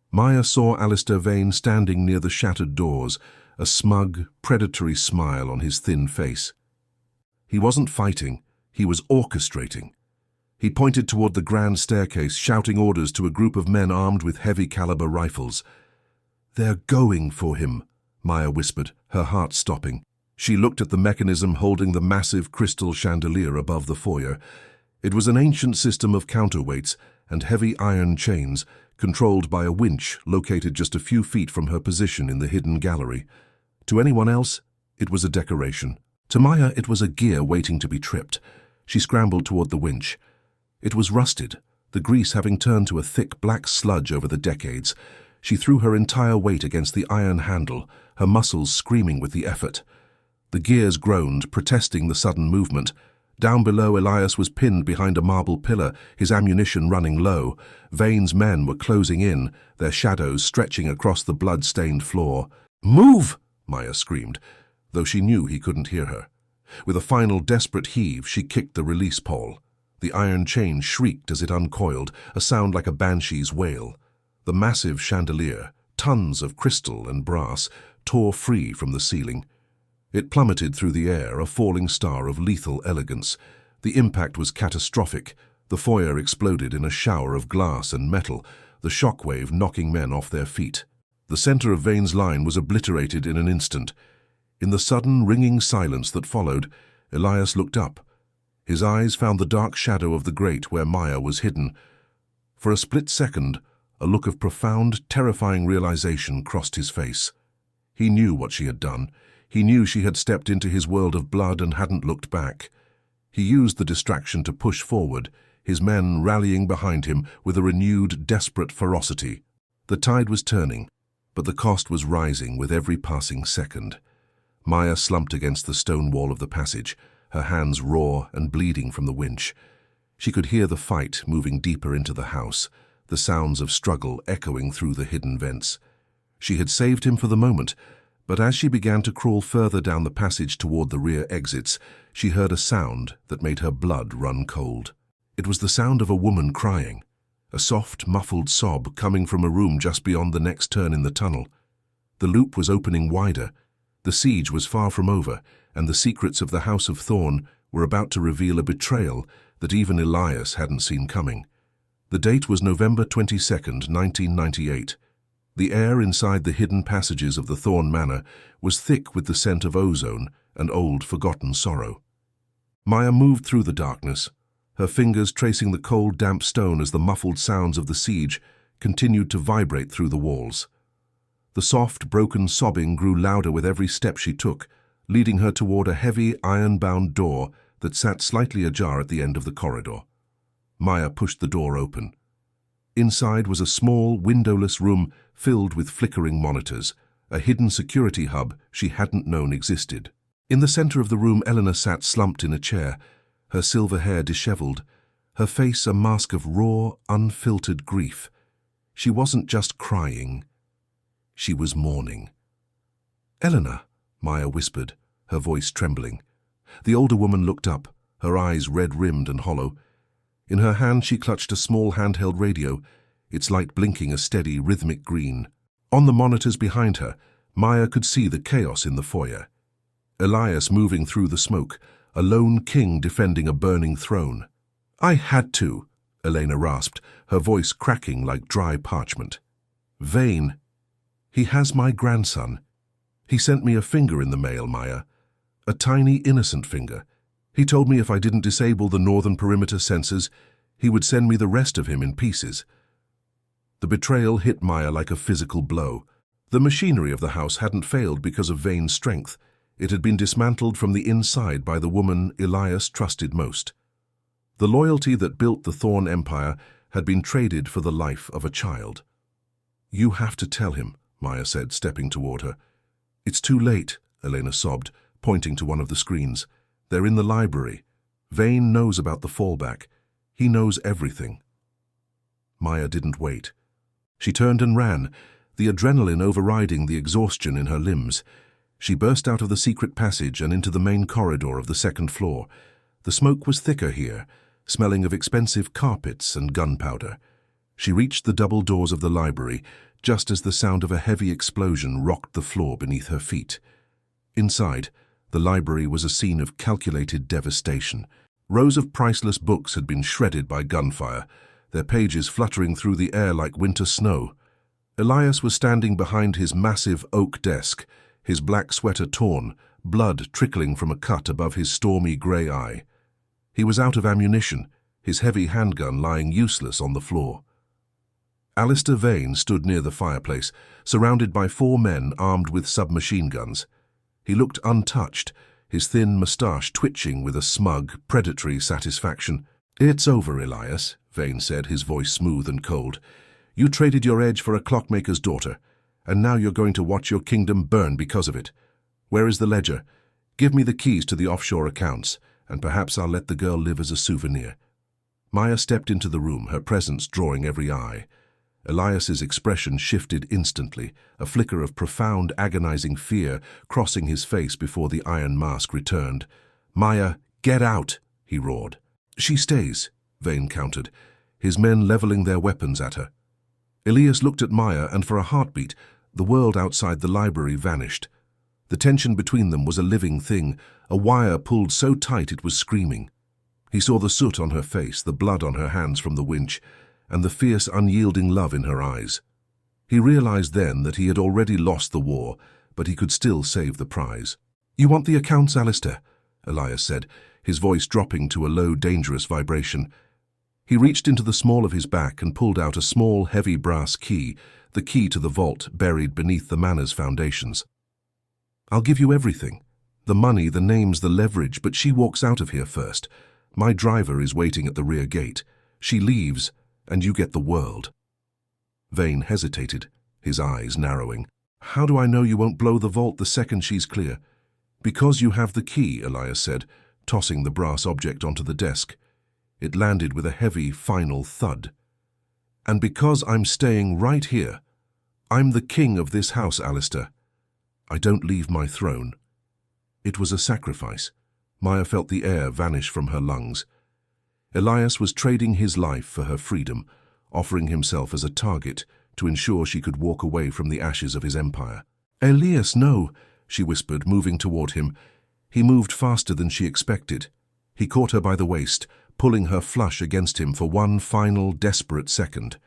Maya saw Alistair Vane standing near the shattered doors, a smug, predatory smile on his thin face. He wasn't fighting, he was orchestrating. He pointed toward the grand staircase, shouting orders to a group of men armed with heavy-caliber rifles. "They're going for him," Maya whispered, her heart stopping. She looked at the mechanism holding the massive crystal chandelier above the foyer. It was an ancient system of counterweights and heavy iron chains, controlled by a winch located just a few feet from her position in the hidden gallery. To anyone else, it was a decoration. To Maya, it was a gear waiting to be tripped. She scrambled toward the winch. It was rusted, the grease having turned to a thick black sludge over the decades. She threw her entire weight against the iron handle, her muscles screaming with the effort. The gears groaned, protesting the sudden movement. Down below, Elias was pinned behind a marble pillar, his ammunition running low. Vane's men were closing in, their shadows stretching across the blood-stained floor. "Move!" Maya screamed, though she knew he couldn't hear her. With a final desperate heave, she kicked the release pole. The iron chain shrieked as it uncoiled, a sound like a banshee's wail. The massive chandelier, tons of crystal and brass, tore free from the ceiling. It plummeted through the air, a falling star of lethal elegance. The impact was catastrophic. The foyer exploded in a shower of glass and metal, the shockwave knocking men off their feet. The center of Vane's line was obliterated in an instant. In the sudden, ringing silence that followed, Elias looked up. His eyes found the dark shadow of the grate where Maya was hidden. For a split second, a look of profound, terrifying realization crossed his face. He knew what she had done. He knew she had stepped into his world of blood and hadn't looked back. He used the distraction to push forward, his men rallying behind him with a renewed, desperate ferocity. The tide was turning, but the cost was rising with every passing second. Maya slumped against the stone wall of the passage, her hands raw and bleeding from the winch. She could hear the fight moving deeper into the house, the sounds of struggle echoing through the hidden vents. She had saved him for the moment, but as she began to crawl further down the passage toward the rear exits, she heard a sound that made her blood run cold. It was the sound of a woman crying, a soft, muffled sob coming from a room just beyond the next turn in the tunnel. The loop was opening wider. The siege was far from over, and the secrets of the House of Thorn were about to reveal a betrayal that even Elias hadn't seen coming. The date was November 22nd, 1998. The air inside the hidden passages of the Thorn Manor was thick with the scent of ozone and old, forgotten sorrow. Maya moved through the darkness, her fingers tracing the cold, damp stone as the muffled sounds of the siege continued to vibrate through the walls. The soft, broken sobbing grew louder with every step she took, leading her toward a heavy, iron-bound door that sat slightly ajar at the end of the corridor. Maya pushed the door open. Inside was a small, windowless room filled with flickering monitors, a hidden security hub she hadn't known existed. In the center of the room, Eleanor sat slumped in a chair, her silver hair disheveled, her face a mask of raw, unfiltered grief. She wasn't just crying. She was mourning. "Eleanor," Maya whispered, her voice trembling. The older woman looked up, her eyes red-rimmed and hollow. In her hand she clutched a small handheld radio, its light blinking a steady, rhythmic green. On the monitors behind her, Maya could see the chaos in the foyer. Elias moving through the smoke, a lone king defending a burning throne. "I had to," Elena rasped, her voice cracking like dry parchment. "Vane. He has my grandson. He sent me a finger in the mail, Maya. A tiny, innocent finger. He told me if I didn't disable the northern perimeter sensors, he would send me the rest of him in pieces." The betrayal hit Maya like a physical blow. The machinery of the house hadn't failed because of Vane's strength. It had been dismantled from the inside by the woman Elias trusted most. The loyalty that built the Thorn Empire had been traded for the life of a child. "You have to tell him," Maya said, stepping toward her. "It's too late," Elena sobbed, pointing to one of the screens. "They're in the library. Vane knows about the fallback. He knows everything." Maya didn't wait. She turned and ran, the adrenaline overriding the exhaustion in her limbs. She burst out of the secret passage and into the main corridor of the second floor. The smoke was thicker here, smelling of expensive carpets and gunpowder. She reached the double doors of the library, just as the sound of a heavy explosion rocked the floor beneath her feet. Inside, the library was a scene of calculated devastation. Rows of priceless books had been shredded by gunfire, their pages fluttering through the air like winter snow. Elias was standing behind his massive oak desk, his black sweater torn, blood trickling from a cut above his stormy grey eye. He was out of ammunition, his heavy handgun lying useless on the floor. Alistair Vane stood near the fireplace, surrounded by 4 men armed with submachine guns. He looked untouched, his thin moustache twitching with a smug, predatory satisfaction. "It's over, Elias," Vane said, his voice smooth and cold. "You traded your edge for a clockmaker's daughter, and now you're going to watch your kingdom burn because of it. Where is the ledger? Give me the keys to the offshore accounts, and perhaps I'll let the girl live as a souvenir." Maya stepped into the room, her presence drawing every eye. Elias's expression shifted instantly, a flicker of profound, agonizing fear crossing his face before the iron mask returned. "Maya, get out!" he roared. "She stays," Vane countered, his men leveling their weapons at her. Elias looked at Maya, and for a heartbeat, the world outside the library vanished. The tension between them was a living thing, a wire pulled so tight it was screaming. He saw the soot on her face, the blood on her hands from the winch, and the fierce, unyielding love in her eyes. He realized then that he had already lost the war, but he could still save the prize. "You want the accounts, Alistair?" Elias said, his voice dropping to a low, dangerous vibration. He reached into the small of his back and pulled out a small, heavy brass key, the key to the vault buried beneath the manor's foundations. "I'll give you everything. The money, the names, the leverage, but she walks out of here first. My driver is waiting at the rear gate. She leaves, and you get the world." Vane hesitated, his eyes narrowing. "How do I know you won't blow the vault the second she's clear?" "Because you have the key," Elias said, tossing the brass object onto the desk. It landed with a heavy, final thud. "And because I'm staying right here. I'm the king of this house, Alistair. I don't leave my throne." It was a sacrifice. Maya felt the air vanish from her lungs. Elias was trading his life for her freedom, offering himself as a target to ensure she could walk away from the ashes of his empire. "Elias, no," she whispered, moving toward him. He moved faster than she expected. He caught her by the waist, pulling her flush against him for one final, desperate second.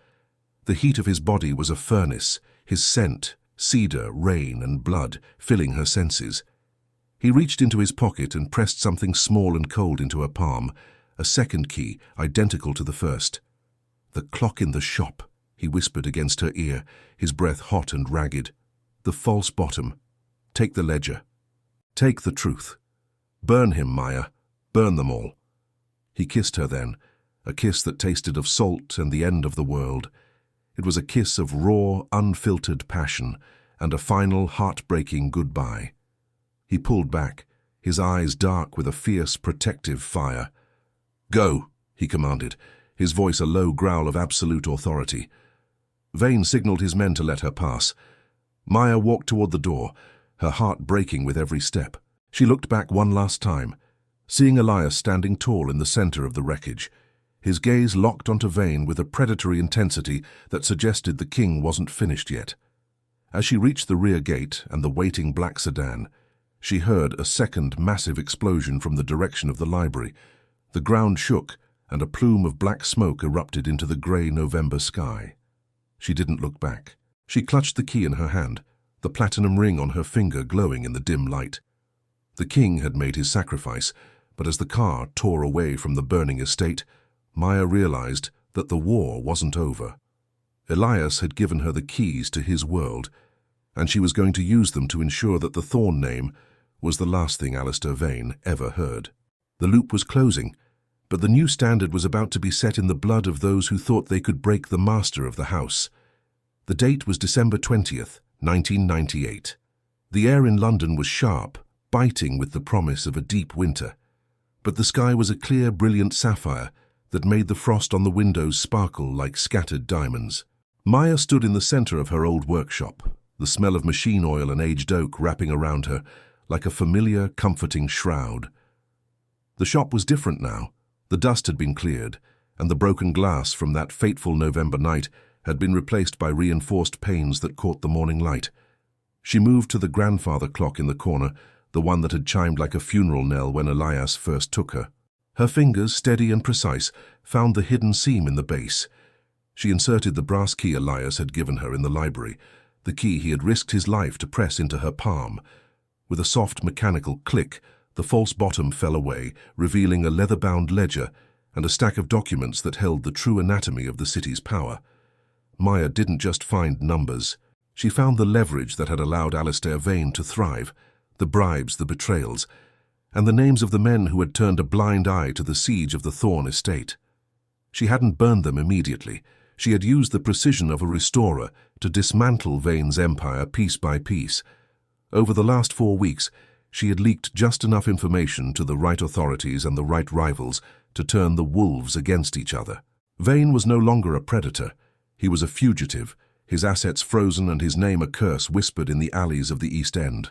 The heat of his body was a furnace, his scent, cedar, rain, and blood, filling her senses. He reached into his pocket and pressed something small and cold into her palm, a second key, identical to the first. "The clock in the shop," he whispered against her ear, his breath hot and ragged. "The false bottom. Take the ledger. Take the truth. Burn him, Maya. Burn them all." He kissed her then, a kiss that tasted of salt and the end of the world. It was a kiss of raw, unfiltered passion, and a final, heartbreaking goodbye. He pulled back, his eyes dark with a fierce, protective fire. "Go," he commanded, his voice a low growl of absolute authority. Vane signaled his men to let her pass. Maya walked toward the door, her heart breaking with every step. She looked back one last time, seeing Elias standing tall in the center of the wreckage. His gaze locked onto Vane with a predatory intensity that suggested the king wasn't finished yet. As she reached the rear gate and the waiting black sedan, she heard a second massive explosion from the direction of the library. The ground shook, and a plume of black smoke erupted into the grey November sky. She didn't look back. She clutched the key in her hand, the platinum ring on her finger glowing in the dim light. The king had made his sacrifice, but as the car tore away from the burning estate, Maya realized that the war wasn't over. Elias had given her the keys to his world, and she was going to use them to ensure that the Thorn name was the last thing Alistair Vane ever heard. The loop was closing, but the new standard was about to be set in the blood of those who thought they could break the master of the house. The date was December 20th, 1998. The air in London was sharp, biting with the promise of a deep winter, but the sky was a clear, brilliant sapphire that made the frost on the windows sparkle like scattered diamonds. Maya stood in the center of her old workshop, the smell of machine oil and aged oak wrapping around her like a familiar, comforting shroud. The shop was different now. The dust had been cleared, and the broken glass from that fateful November night had been replaced by reinforced panes that caught the morning light. She moved to the grandfather clock in the corner, the one that had chimed like a funeral knell when Elias first took her. Her fingers, steady and precise, found the hidden seam in the base. She inserted the brass key Elias had given her in the library, the key he had risked his life to press into her palm. With a soft mechanical click, the false bottom fell away, revealing a leather-bound ledger and a stack of documents that held the true anatomy of the city's power. Maya didn't just find numbers. She found the leverage that had allowed Alistair Vane to thrive, the bribes, the betrayals, and the names of the men who had turned a blind eye to the siege of the Thorn estate. She hadn't burned them immediately. She had used the precision of a restorer to dismantle Vane's empire piece by piece. Over the last 4 weeks, she had leaked just enough information to the right authorities and the right rivals to turn the wolves against each other. Vane was no longer a predator. He was a fugitive, his assets frozen and his name a curse whispered in the alleys of the East End.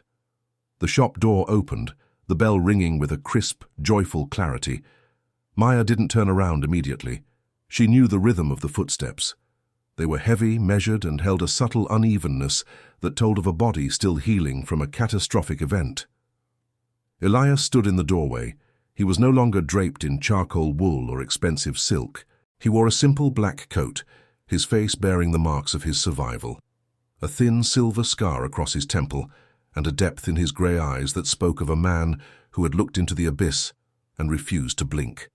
The shop door opened, the bell ringing with a crisp, joyful clarity. Maya didn't turn around immediately. She knew the rhythm of the footsteps. They were heavy, measured, and held a subtle unevenness that told of a body still healing from a catastrophic event. Elias stood in the doorway. He was no longer draped in charcoal wool or expensive silk. He wore a simple black coat, his face bearing the marks of his survival. A thin silver scar across his temple, and a depth in his grey eyes that spoke of a man who had looked into the abyss and refused to blink.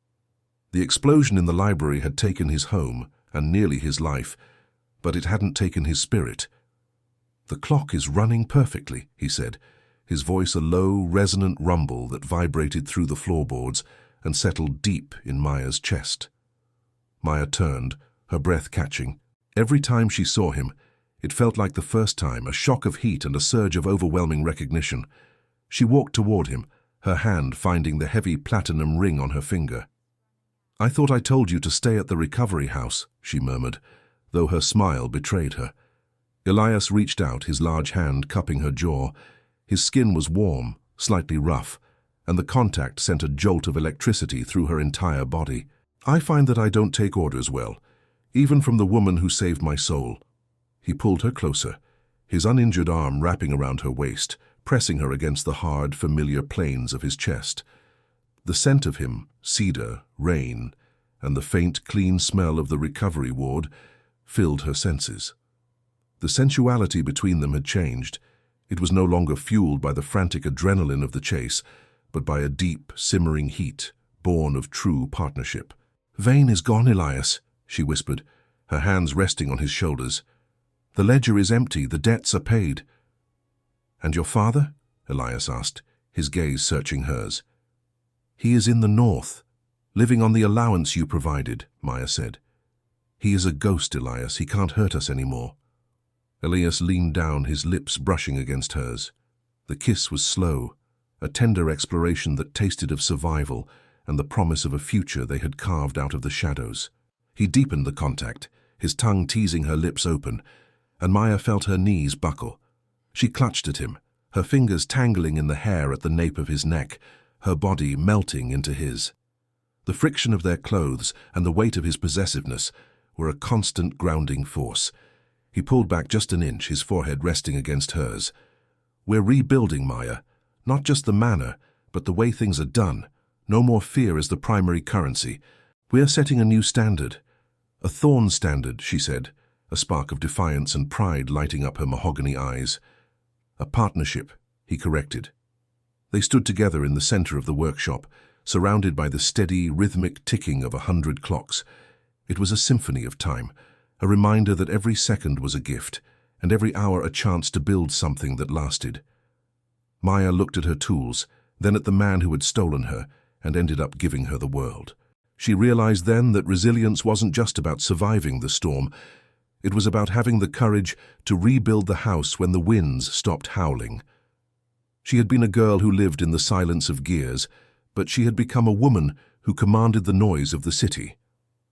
The explosion in the library had taken his home and nearly his life, but it hadn't taken his spirit. "The clock is running perfectly," he said, his voice a low, resonant rumble that vibrated through the floorboards and settled deep in Maya's chest. Maya turned, her breath catching. Every time she saw him, it felt like the first time, a shock of heat and a surge of overwhelming recognition. She walked toward him, her hand finding the heavy platinum ring on her finger. "I thought I told you to stay at the recovery house," she murmured, though her smile betrayed her. Elias reached out, his large hand cupping her jaw. His skin was warm, slightly rough, and the contact sent a jolt of electricity through her entire body. "I find that I don't take orders well, even from the woman who saved my soul." He pulled her closer, his uninjured arm wrapping around her waist, pressing her against the hard, familiar planes of his chest. The scent of him, cedar, rain, and the faint, clean smell of the recovery ward filled her senses. The sensuality between them had changed. It was no longer fueled by the frantic adrenaline of the chase, but by a deep, simmering heat, born of true partnership. "Vane is gone, Elias," she whispered, her hands resting on his shoulders. "The ledger is empty, the debts are paid." "And your father?" Elias asked, his gaze searching hers. "He is in the north, living on the allowance you provided," Maya said. "He is a ghost, Elias. He can't hurt us anymore." Elias leaned down, his lips brushing against hers. The kiss was slow, a tender exploration that tasted of survival and the promise of a future they had carved out of the shadows. He deepened the contact, his tongue teasing her lips open, and Maya felt her knees buckle. She clutched at him, her fingers tangling in the hair at the nape of his neck, her body melting into his. The friction of their clothes and the weight of his possessiveness were a constant grounding force. He pulled back just an inch, his forehead resting against hers. "We're rebuilding, Maya. Not just the manner, but the way things are done. No more fear as the primary currency. We're setting a new standard. A Thorn standard," she said, a spark of defiance and pride lighting up her mahogany eyes. "A partnership," he corrected. They stood together in the center of the workshop, surrounded by the steady, rhythmic ticking of 100 clocks. It was a symphony of time, a reminder that every second was a gift, and every hour a chance to build something that lasted. Maya looked at her tools, then at the man who had stolen her and ended up giving her the world. She realized then that resilience wasn't just about surviving the storm. It was about having the courage to rebuild the house when the winds stopped howling. She had been a girl who lived in the silence of gears, but she had become a woman who commanded the noise of the city.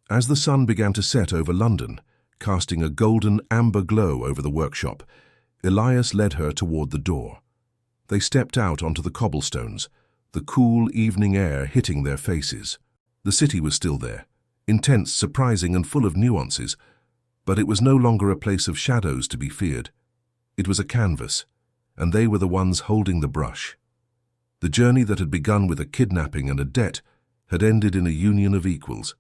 As the sun began to set over London, casting a golden amber glow over the workshop, Elias led her toward the door. They stepped out onto the cobblestones, the cool evening air hitting their faces. The city was still there, intense, surprising, and full of nuances, but it was no longer a place of shadows to be feared. It was a canvas, and they were the ones holding the brush. The journey that had begun with a kidnapping and a debt had ended in a union of equals.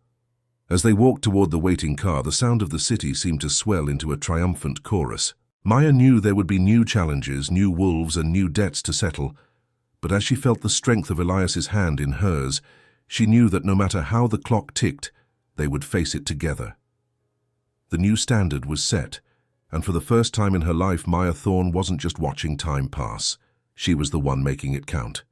As they walked toward the waiting car, the sound of the city seemed to swell into a triumphant chorus. Maya knew there would be new challenges, new wolves, and new debts to settle, but as she felt the strength of Elias's hand in hers, she knew that no matter how the clock ticked, they would face it together. The new standard was set, and for the first time in her life, Maya Thorne wasn't just watching time pass. She was the one making it count.